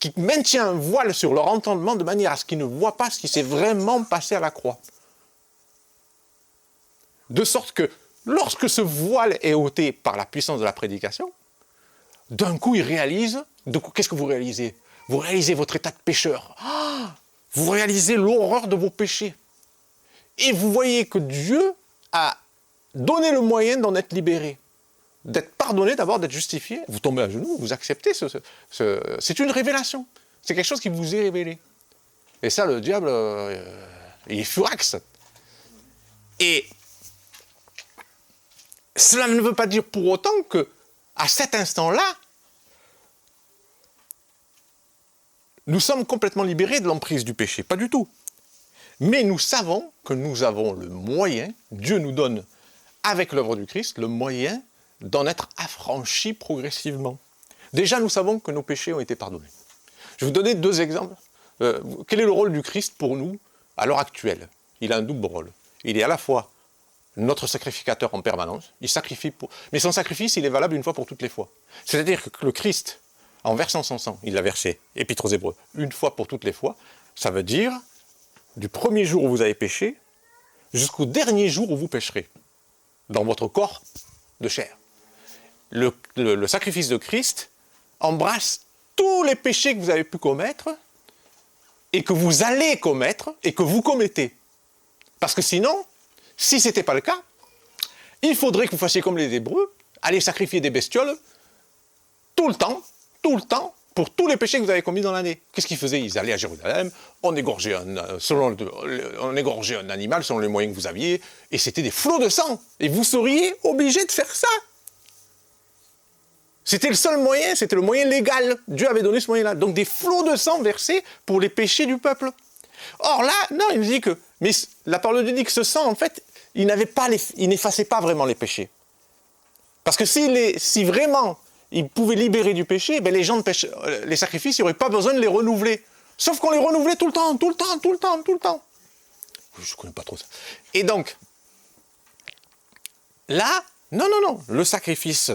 qui maintient un voile sur leur entendement de manière à ce qu'ils ne voient pas ce qui s'est vraiment passé à la croix. De sorte que, lorsque ce voile est ôté par la puissance de la prédication, d'un coup, il réalise, qu'est-ce que vous réalisez? Vous réalisez votre état de pécheur. Vous réalisez l'horreur de vos péchés. Et vous voyez que Dieu a donné le moyen d'en être libéré. D'être pardonné, d'abord d'être justifié. Vous tombez à genoux, vous acceptez c'est une révélation. C'est quelque chose qui vous est révélé. Et ça, le diable, il est furax. Et cela ne veut pas dire pour autant que, à cet instant-là, nous sommes complètement libérés de l'emprise du péché. Pas du tout. Mais nous savons que nous avons le moyen, Dieu nous donne, avec l'œuvre du Christ, le moyen d'en être affranchis progressivement. Déjà, nous savons que nos péchés ont été pardonnés. Je vais vous donner 2 exemples. Quel est le rôle du Christ pour nous à l'heure actuelle? Il a un double rôle. Il est à la fois notre sacrificateur en permanence, il sacrifie mais son sacrifice, il est valable une fois pour toutes les fois. C'est-à-dire que le Christ, en versant son sang, il l'a versé, Épître aux Hébreux, une fois pour toutes les fois, ça veut dire du premier jour où vous avez péché jusqu'au dernier jour où vous pécherez, dans votre corps de chair. Le sacrifice de Christ embrasse tous les péchés que vous avez pu commettre et que vous allez commettre et que vous commettez. Parce que sinon, si ce n'était pas le cas, il faudrait que vous fassiez comme les Hébreux, aller sacrifier des bestioles tout le temps, pour tous les péchés que vous avez commis dans l'année. Qu'est-ce qu'ils faisaient? Ils allaient à Jérusalem, on égorgeait un animal selon les moyens que vous aviez, et c'était des flots de sang. Et vous seriez obligé de faire ça. C'était le seul moyen, c'était le moyen légal. Dieu avait donné ce moyen-là. Donc des flots de sang versés pour les péchés du peuple. Or là, non, il nous dit que... Mais la parole de Dieu dit que ce sang, en fait, il n'effaçait pas vraiment les péchés. Parce que si vraiment il pouvait libérer du péché, ben les sacrifices, il n'y aurait pas besoin de les renouveler. Sauf qu'on les renouvelait tout le temps. Je ne connais pas trop ça. Et donc, là, non, le sacrifice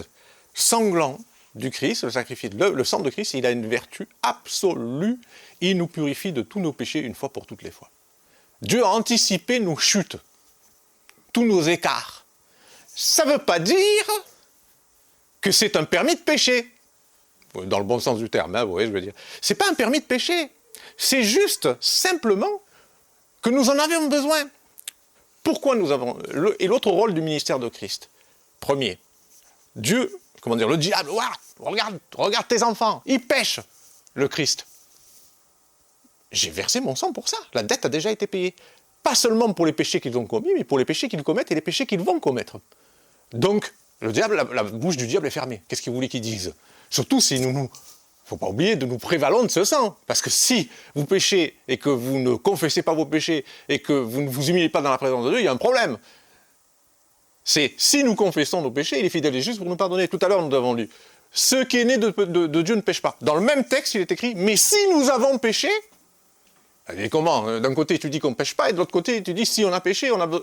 sanglant du Christ, le sang de Christ, il a une vertu absolue. Il nous purifie de tous nos péchés une fois pour toutes les fois. Dieu a anticipé nos chutes, tous nos écarts. Ça ne veut pas dire que c'est un permis de pécher. Dans le bon sens du terme, hein, vous voyez, je veux dire. C'est pas un permis de pécher. C'est juste, simplement, que nous en avions besoin. Pourquoi nous avons... Et l'autre rôle du ministère de Christ. Premier, Dieu, le diable, regarde tes enfants, ils pêchent. Le Christ. J'ai versé mon sang pour ça. La dette a déjà été payée. Pas seulement pour les péchés qu'ils ont commis, mais pour les péchés qu'ils commettent et les péchés qu'ils vont commettre. Donc, le diable, la bouche du diable est fermée. Qu'est-ce qu'il voulait qu'il dise? Surtout si il ne faut pas oublier de nous prévalons de ce sang. Parce que si vous péchez et que vous ne confessez pas vos péchés et que vous ne vous humiliez pas dans la présence de Dieu, il y a un problème. C'est si nous confessons nos péchés, il est fidèle et juste pour nous pardonner. Tout à l'heure, nous avons lu « Ce qui est né de Dieu ne pêche pas ». Dans le même texte, il est écrit « Mais si nous avons péché », et comment? D'un côté, tu dis qu'on ne pêche pas, et de l'autre côté, tu dis si on a péché, on a... Ben,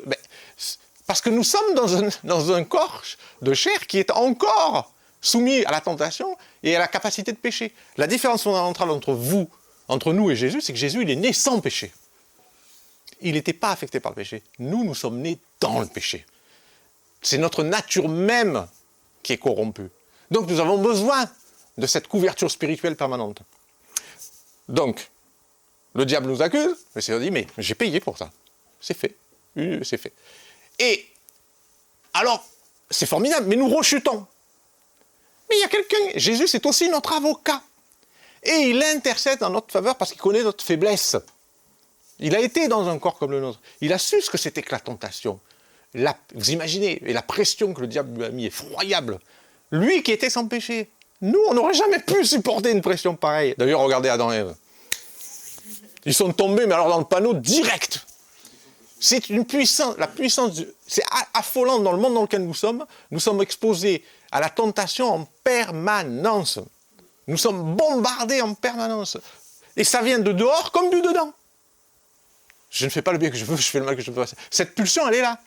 parce que nous sommes dans un corps de chair qui est encore soumis à la tentation et à la capacité de pécher. La différence fondamentale entre nous et Jésus, c'est que Jésus, il est né sans péché. Il n'était pas affecté par le péché. Nous sommes nés dans le péché. C'est notre nature même qui est corrompue. Donc nous avons besoin de cette couverture spirituelle permanente. Donc, le diable nous accuse, le Seigneur dit, mais j'ai payé pour ça. C'est fait. C'est fait. Et, alors, c'est formidable, mais nous rechutons. Mais il y a quelqu'un, Jésus, c'est aussi notre avocat. Et il intercède en notre faveur parce qu'il connaît notre faiblesse. Il a été dans un corps comme le nôtre. Il a su ce que c'était que la tentation. Vous imaginez, et la pression que le diable lui a mis, effroyable. Lui qui était sans péché. Nous, on n'aurait jamais pu supporter une pression pareille. D'ailleurs, regardez Adam et Ève. Ils sont tombés, mais alors dans le panneau direct. C'est une puissance, c'est affolant dans le monde dans lequel nous sommes exposés à la tentation en permanence. Nous sommes bombardés en permanence. Et ça vient de dehors comme du dedans. Je ne fais pas le bien que je veux, je fais le mal que je veux. Cette pulsion, elle est là.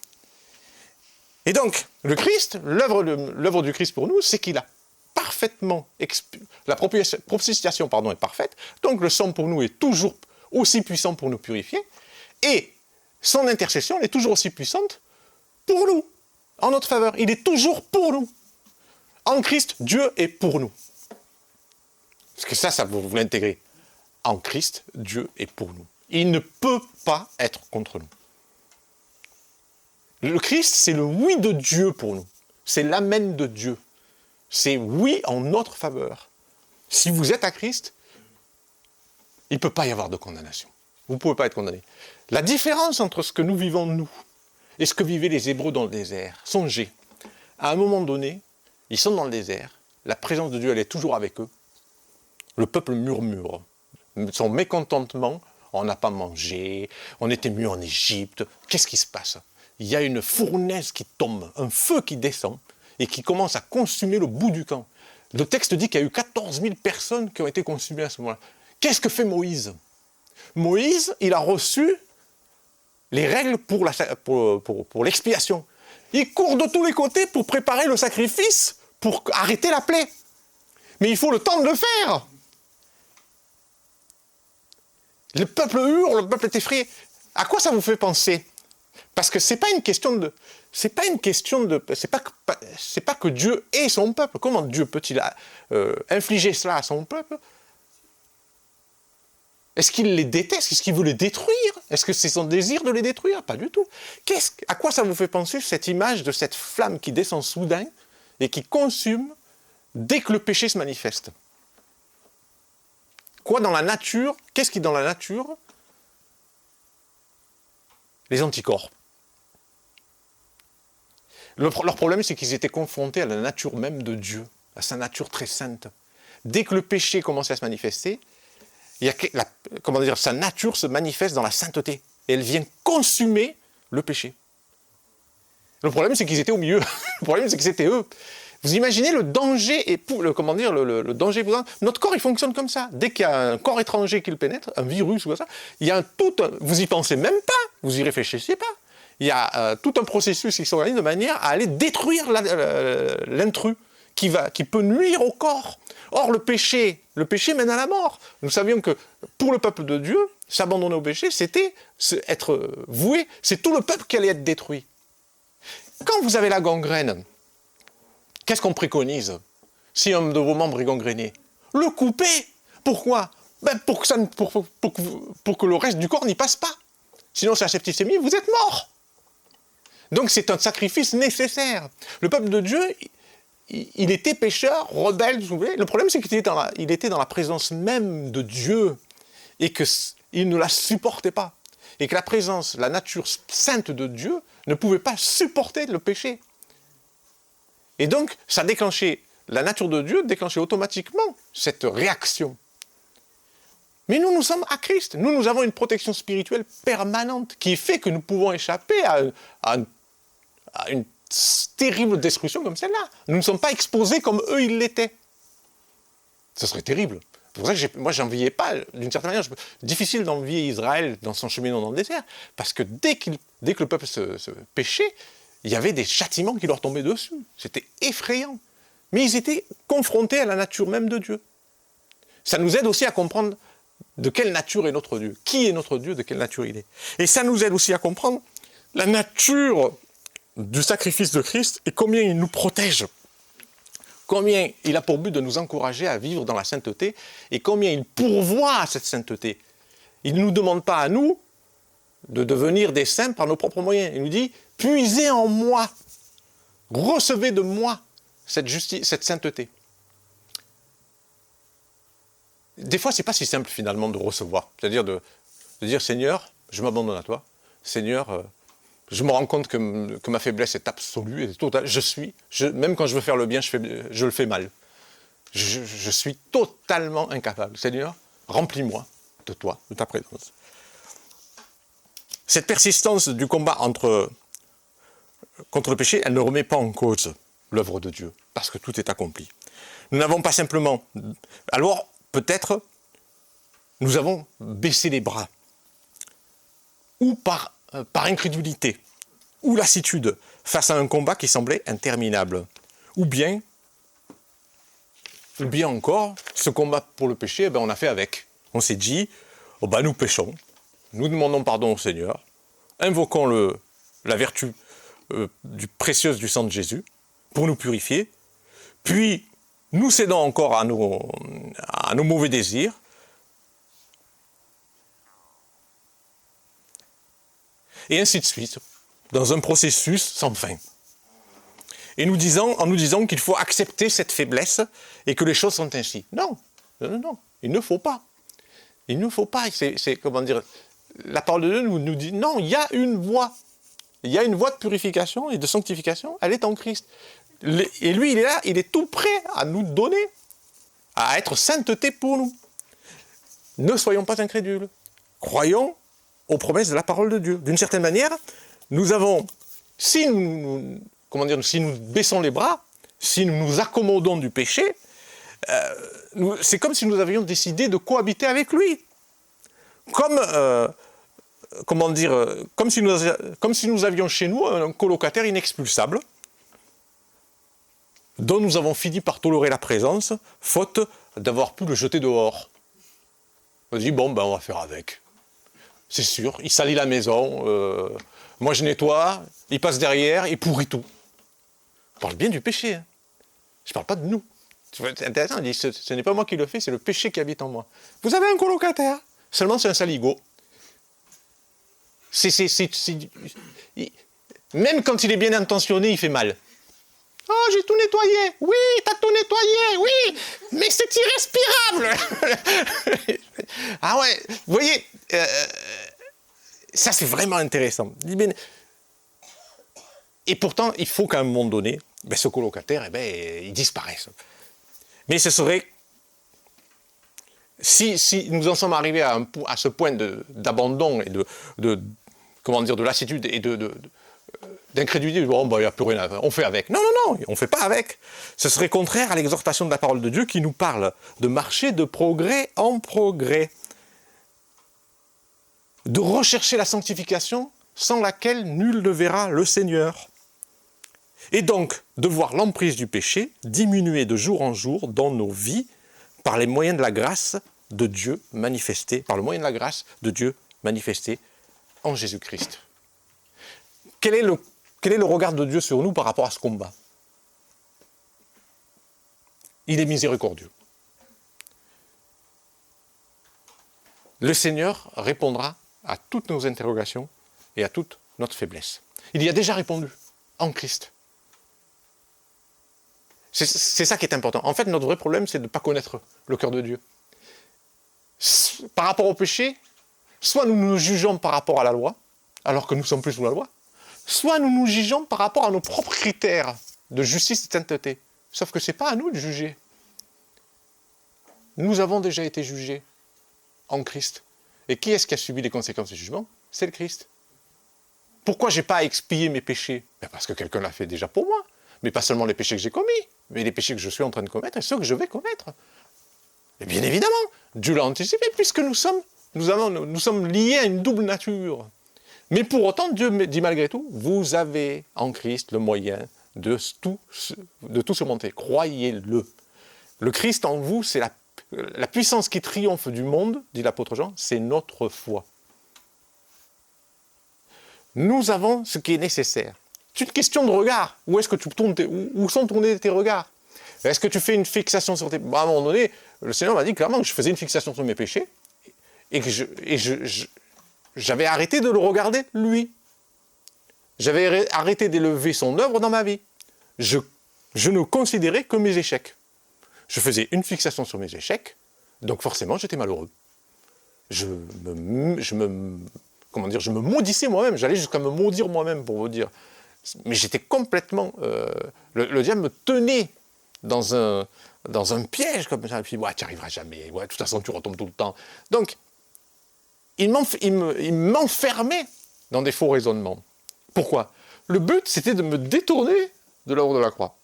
Et donc, le Christ, l'œuvre du Christ pour nous, c'est qu'il a parfaitement... La propitiation, est parfaite. Donc le sang pour nous est toujours aussi puissant pour nous purifier. Et son intercession, elle est toujours aussi puissante pour nous, en notre faveur. Il est toujours pour nous. En Christ, Dieu est pour nous. Parce que ça vous l'intégrez. En Christ, Dieu est pour nous. Il ne peut pas être contre nous. Le Christ, c'est le oui de Dieu pour nous. C'est l'amen de Dieu. C'est oui en notre faveur. Si vous êtes à Christ, il ne peut pas y avoir de condamnation. Vous ne pouvez pas être condamné. La différence entre ce que nous vivons, nous, et ce que vivaient les Hébreux dans le désert, songez, à un moment donné, ils sont dans le désert, la présence de Dieu, elle est toujours avec eux. Le peuple murmure. Son mécontentement, on n'a pas mangé, on était mieux en Égypte. Qu'est-ce qui se passe? Il y a une fournaise qui tombe, un feu qui descend et qui commence à consumer le bout du camp. Le texte dit qu'il y a eu 14 000 personnes qui ont été consumées à ce moment-là. Qu'est-ce que fait Moïse? Moïse, il a reçu les règles pour l'expiation. Il court de tous les côtés pour préparer le sacrifice, pour arrêter la plaie. Mais il faut le temps de le faire. Le peuple hurle, le peuple est effrayé. À quoi ça vous fait penser? Parce que c'est pas que Dieu est son peuple. Comment Dieu peut-il infliger cela à son peuple? Est-ce qu'il les déteste? Est-ce qu'il veut les détruire? Est-ce que c'est son désir de les détruire? Pas du tout. À quoi ça vous fait penser cette image de cette flamme qui descend soudain et qui consume dès que le péché se manifeste? Quoi dans la nature? Qu'est-ce qui dans la nature? Les anticorps. Leur problème, c'est qu'ils étaient confrontés à la nature même de Dieu, à sa nature très sainte. Dès que le péché commençait à se manifester, sa nature se manifeste dans la sainteté. Et elle vient consumer le péché. Le problème, c'est qu'ils étaient au milieu. Le problème, c'est que c'était eux. Vous imaginez le danger le danger. Notre corps, il fonctionne comme ça. Dès qu'il y a un corps étranger qui le pénètre, un virus ou quoi ça, il y a vous y pensez même pas, vous y réfléchissez pas. Il y a tout un processus qui s'organise de manière à aller détruire l'intrus qui peut nuire au corps. Or, le péché mène à la mort. Nous savions que pour le peuple de Dieu, s'abandonner au péché, c'était être voué, c'est tout le peuple qui allait être détruit. Quand vous avez la gangrène, qu'est-ce qu'on préconise si un de vos membres est gangréné? Le couper. Pourquoi? Pour que le reste du corps n'y passe pas. Sinon, c'est la septicémie, vous êtes mort. Donc, c'est un sacrifice nécessaire. Le peuple de Dieu, il était pécheur, rebelle, vous voyez. Le problème, c'est qu'il était dans la présence même de Dieu et qu'il ne la supportait pas. Et que la nature sainte de Dieu ne pouvait pas supporter le péché. Et donc, la nature de Dieu déclenchait automatiquement cette réaction. Mais nous sommes à Christ. Nous avons une protection spirituelle permanente qui fait que nous pouvons échapper à une terrible destruction comme celle-là. Nous ne sommes pas exposés comme eux, ils l'étaient. Ce serait terrible. C'est pour ça que moi, j'enviais pas, d'une certaine manière, difficile d'envier Israël dans son cheminement dans le désert, parce que dès que le peuple se péchait, il y avait des châtiments qui leur tombaient dessus. C'était effrayant. Mais ils étaient confrontés à la nature même de Dieu. Ça nous aide aussi à comprendre de quelle nature est notre Dieu. Qui est notre Dieu, de quelle nature il est. Et ça nous aide aussi à comprendre la nature du sacrifice de Christ et combien il nous protège. Combien il a pour but de nous encourager à vivre dans la sainteté et combien il pourvoit à cette sainteté. Il ne nous demande pas à nous de devenir des saints par nos propres moyens. Il nous dit, puisez en moi, recevez de moi cette sainteté. Des fois, c'est pas si simple finalement de recevoir. C'est-à-dire de dire, Seigneur, je m'abandonne à toi. Seigneur, je me rends compte que ma faiblesse est absolue et totale. Même quand je veux faire le bien, je le fais mal. Je suis totalement incapable. Seigneur, remplis-moi de toi, de ta présence. Cette persistance du combat contre le péché, elle ne remet pas en cause l'œuvre de Dieu, parce que tout est accompli. Nous n'avons pas simplement... Alors, peut-être, nous avons baissé les bras, ou par incrédulité, ou lassitude, face à un combat qui semblait interminable. Ou bien encore, ce combat pour le péché, on a fait avec. On s'est dit, nous péchons, nous demandons pardon au Seigneur, invoquons la vertu précieuse du sang de Jésus pour nous purifier, puis nous cédons encore à nos mauvais désirs, et ainsi de suite, dans un processus sans fin. Et en nous disant qu'il faut accepter cette faiblesse et que les choses sont ainsi. Non, il ne faut pas. Il ne faut pas, comment dire, la parole de Dieu nous dit, non, il y a une voie. Il y a une voie de purification et de sanctification, elle est en Christ. Et lui, il est là, il est tout prêt à nous donner, à être sainteté pour nous. Ne soyons pas incrédules. Croyons aux promesses de la parole de Dieu. D'une certaine manière, nous avons, si nous baissons les bras, si nous nous accommodons du péché, c'est comme si nous avions décidé de cohabiter avec lui. Comme si nous avions chez nous un colocataire inexpulsable, dont nous avons fini par tolérer la présence, faute d'avoir pu le jeter dehors. On dit, on va faire avec. C'est sûr, il salit la maison, moi je nettoie, il passe derrière, il pourrit tout. Je parle bien du péché, hein. Je ne parle pas de nous. C'est intéressant, il dit, ce n'est pas moi qui le fais, c'est le péché qui habite en moi. Vous avez un colocataire, seulement c'est un saligo. Même quand il est bien intentionné, il fait mal. Oh, j'ai tout nettoyé. Oui, t'as tout nettoyé, oui. Mais c'est irrespirable. Ah ouais, vous voyez, ça c'est vraiment intéressant. Et pourtant, il faut qu'à un moment donné, ce colocataire, il disparaisse. Mais ce serait... Si nous en sommes arrivés à ce point d'abandon et de lassitude et d'incrédulité, il n'y a plus rien à faire, on fait avec. Non, on ne fait pas avec. Ce serait contraire à l'exhortation de la parole de Dieu qui nous parle de marcher de progrès en progrès, de rechercher la sanctification sans laquelle nul ne verra le Seigneur. Et donc, de voir l'emprise du péché diminuer de jour en jour dans nos vies par les moyens de la grâce de Dieu manifesté, par le moyen de la grâce de Dieu manifesté en Jésus-Christ. Quel est le regard de Dieu sur nous par rapport à ce combat? Il est miséricordieux. Le Seigneur répondra à toutes nos interrogations et à toute notre faiblesse. Il y a déjà répondu en Christ. C'est ça qui est important. En fait, notre vrai problème, c'est de ne pas connaître le cœur de Dieu. Par rapport au péché, soit nous nous jugeons par rapport à la loi, alors que nous sommes plus sous la loi, soit nous nous jugeons par rapport à nos propres critères de justice et de sainteté. Sauf que ce n'est pas à nous de juger. Nous avons déjà été jugés en Christ. Et qui est-ce qui a subi les conséquences du jugement? C'est le Christ. Pourquoi je n'ai pas à expier mes péchés? Parce que quelqu'un l'a fait déjà pour moi. Mais pas seulement les péchés que j'ai commis, mais les péchés que je suis en train de commettre et ceux que je vais commettre. Et bien évidemment, Dieu l'a anticipé, puisque nous sommes liés à une double nature. Mais pour autant, Dieu dit malgré tout, vous avez en Christ le moyen de tout surmonter. Croyez-le. Le Christ en vous, c'est la puissance qui triomphe du monde, dit l'apôtre Jean, c'est notre foi. Nous avons ce qui est nécessaire. C'est une question de regard. Où est-ce que tu tournes où sont tournés tes regards? Est-ce que tu fais une fixation sur tes... à un moment donné, le Seigneur m'a dit clairement que je faisais une fixation sur mes péchés et que j'avais arrêté de le regarder, lui. J'avais arrêté d'élever son œuvre dans ma vie. Je ne considérais que mes échecs. Je faisais une fixation sur mes échecs, donc forcément j'étais malheureux. Je me maudissais moi-même, j'allais jusqu'à me maudire moi-même pour vous dire. Mais j'étais complètement... le diable me tenait dans un piège comme ça. Et puis, tu n'y arriveras jamais. De toute façon, tu retombes tout le temps. Donc, il m'enfermait dans des faux raisonnements. Pourquoi? Le but, c'était de me détourner de l'œuvre de la croix.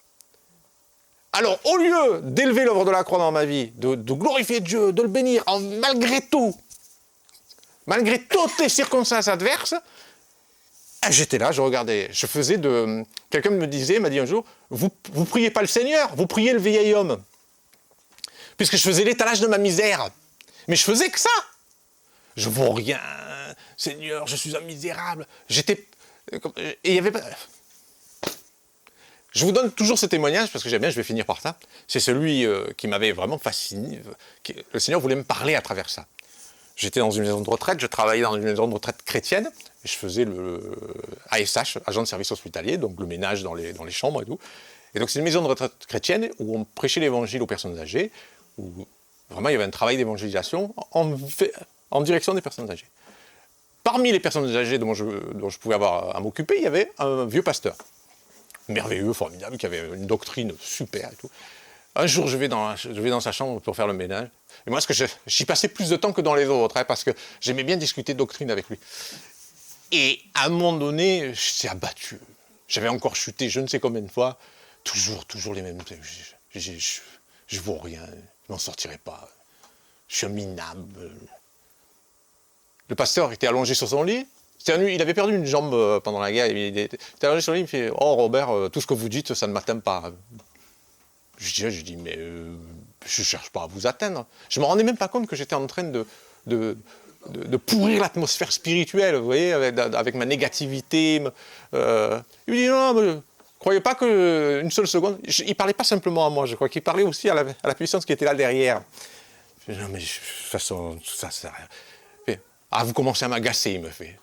Alors, au lieu d'élever l'œuvre de la croix dans ma vie, de glorifier Dieu, de le bénir, malgré toutes les circonstances adverses, j'étais là, je regardais, quelqu'un m'a dit un jour, vous priez pas le Seigneur, vous priez le vieil homme. Puisque je faisais l'étalage de ma misère. Mais je faisais que ça. Je vaux rien, Seigneur, je suis un misérable. Et il y avait pas... Je vous donne toujours ce témoignage parce que j'aime bien, je vais finir par ça. C'est celui qui m'avait vraiment fasciné. Le Seigneur voulait me parler à travers ça. J'étais dans une maison de retraite, je travaillais dans une maison de retraite chrétienne, et je faisais le ASH, agent de service hospitalier, donc le ménage dans les chambres et tout. Et donc c'est une maison de retraite chrétienne où on prêchait l'évangile aux personnes âgées, où vraiment il y avait un travail d'évangélisation en direction des personnes âgées. Parmi les personnes âgées dont je pouvais avoir à m'occuper, il y avait un vieux pasteur, merveilleux, formidable, qui avait une doctrine super et tout. Un jour, je vais dans sa chambre pour faire le ménage. Et moi, j'y passais plus de temps que dans les autres, hein, parce que j'aimais bien discuter doctrine avec lui. Et à un moment donné, j'étais abattu. J'avais encore chuté je ne sais combien de fois. Toujours les mêmes. Je vaux rien. Je m'en sortirai pas. Je suis un minable. Le pasteur était allongé sur son lit. Il avait perdu une jambe pendant la guerre. Il était allongé sur le lit. Il me fait « Oh Robert, tout ce que vous dites, ça ne m'atteint pas. » Je dis, mais je ne cherche pas à vous atteindre. Je ne me rendais même pas compte que j'étais en train de pourrir l'atmosphère spirituelle, vous voyez, avec ma négativité. Il me dit, non, mais croyez pas qu'une seule seconde... Il ne parlait pas simplement à moi, je crois qu'il parlait aussi à la puissance qui était là derrière. Je dis, non, mais de toute façon, ça sert à rien. Ah, vous commencez à m'agacer, il me fait.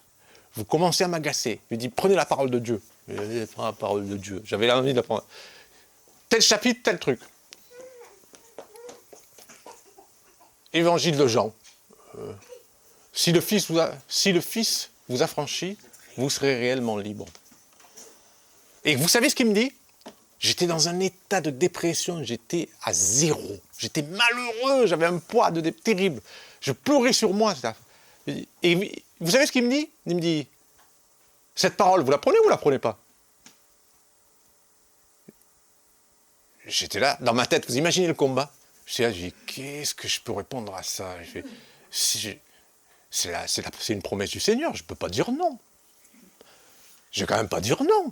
Vous commencez à m'agacer. Il me dit, prenez la parole de Dieu. Je prends la parole de Dieu. J'avais envie de la prendre. Tel chapitre, tel truc. Évangile de Jean. Si le Fils vous affranchit, vous serez réellement libre. Et vous savez ce qu'il me dit? J'étais dans un état de dépression, j'étais à zéro. J'étais malheureux, j'avais un poids terrible. Je pleurais sur moi. Et vous savez ce qu'il me dit? Il me dit, cette parole, vous la prenez ou vous la prenez pas? J'étais là, dans ma tête, vous imaginez le combat? J'étais là, j'ai dit, qu'est-ce que je peux répondre à ça? C'est une promesse du Seigneur, je ne peux pas dire non. Je ne vais quand même pas dire non.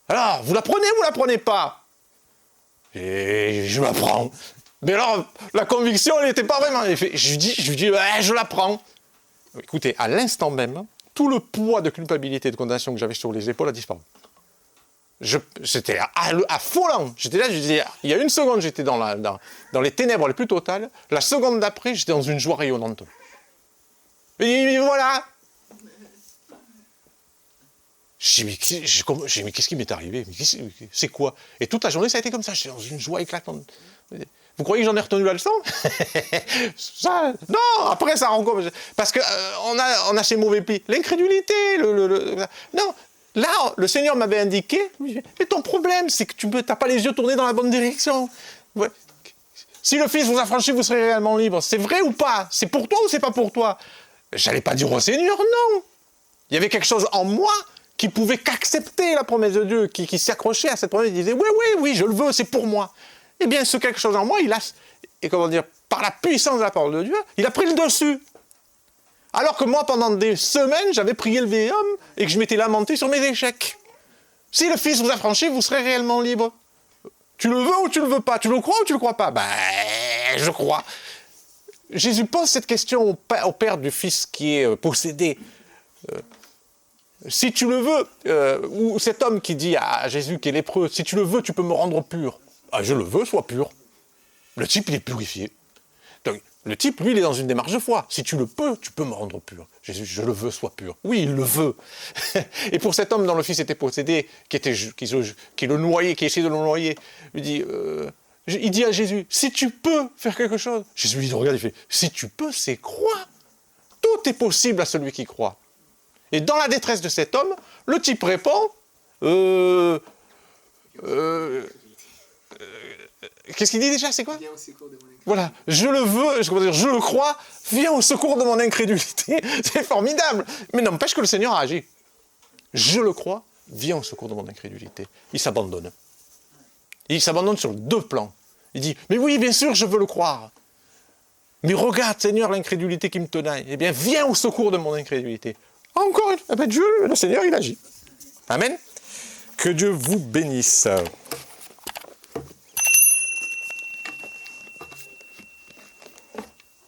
Alors, vous la prenez ou vous la prenez pas? Et je la prends. Mais alors, la conviction, elle n'était pas vraiment... Je lui dis, ouais, je la prends. Écoutez, à l'instant même, tout le poids de culpabilité et de condamnation que j'avais sur les épaules a disparu. C'était affolant. J'étais là, je disais, il y a une seconde, j'étais dans les ténèbres les plus totales. La seconde d'après, j'étais dans une joie rayonnante. Et voilà. J'ai dit, mais qu'est-ce qui m'est arrivé? C'est quoi? Et toute la journée, ça a été comme ça. J'étais dans une joie éclatante. Vous croyez que j'en ai retenu la leçon? Ça, non, après ça rencontre. Parce qu'on a ces mauvais plis. L'incrédulité, non. Là, le Seigneur m'avait indiqué, mais ton problème, c'est que tu n'as pas les yeux tournés dans la bonne direction. Ouais. Si le Fils vous affranchit, vous serez réellement libre. C'est vrai ou pas? C'est pour toi ou c'est pas pour toi? J'allais pas dire au Seigneur, non. Il y avait quelque chose en moi qui pouvait qu'accepter la promesse de Dieu, qui s'accrochait à cette promesse, il disait, oui, je le veux, c'est pour moi. Eh bien, ce quelque chose en moi, par la puissance de la parole de Dieu, il a pris le dessus. Alors que moi, pendant des semaines, j'avais prié le vieil homme et que je m'étais lamenté sur mes échecs. Si le Fils vous affranchit, vous serez réellement libre. Tu le veux ou tu le veux pas? Tu le crois ou tu le crois pas? Ben, je crois. Jésus pose cette question au père du fils qui est possédé. Si tu le veux, ou cet homme qui dit à Jésus qui est lépreux, si tu le veux, tu peux me rendre pur. Ah, je le veux, sois pur. Le type, il est purifié. Donc, le type, lui, il est dans une démarche de foi. Si tu le peux, tu peux me rendre pur. Jésus, je le veux, sois pur. Oui, il le veut. Et pour cet homme dont le fils était possédé, qui le noyait, qui essayait de le noyer, il dit à Jésus, si tu peux faire quelque chose. Jésus lui regarde, il fait, si tu peux, c'est croire. Tout est possible à celui qui croit. Et dans la détresse de cet homme, le type répond, qu'est-ce qu'il dit déjà, c'est quoi? Viens au secours de mon incrédulité. Voilà, je le veux, je le crois, viens au secours de mon incrédulité. C'est formidable. Mais n'empêche que le Seigneur a agi. Je le crois, viens au secours de mon incrédulité. Il s'abandonne. Il s'abandonne sur 2 plans. Il dit, mais oui, bien sûr, je veux le croire. Mais regarde, Seigneur, l'incrédulité qui me tenaille. Eh bien, viens au secours de mon incrédulité. Encore une fois, Dieu, le Seigneur, il agit. Amen. Que Dieu vous bénisse.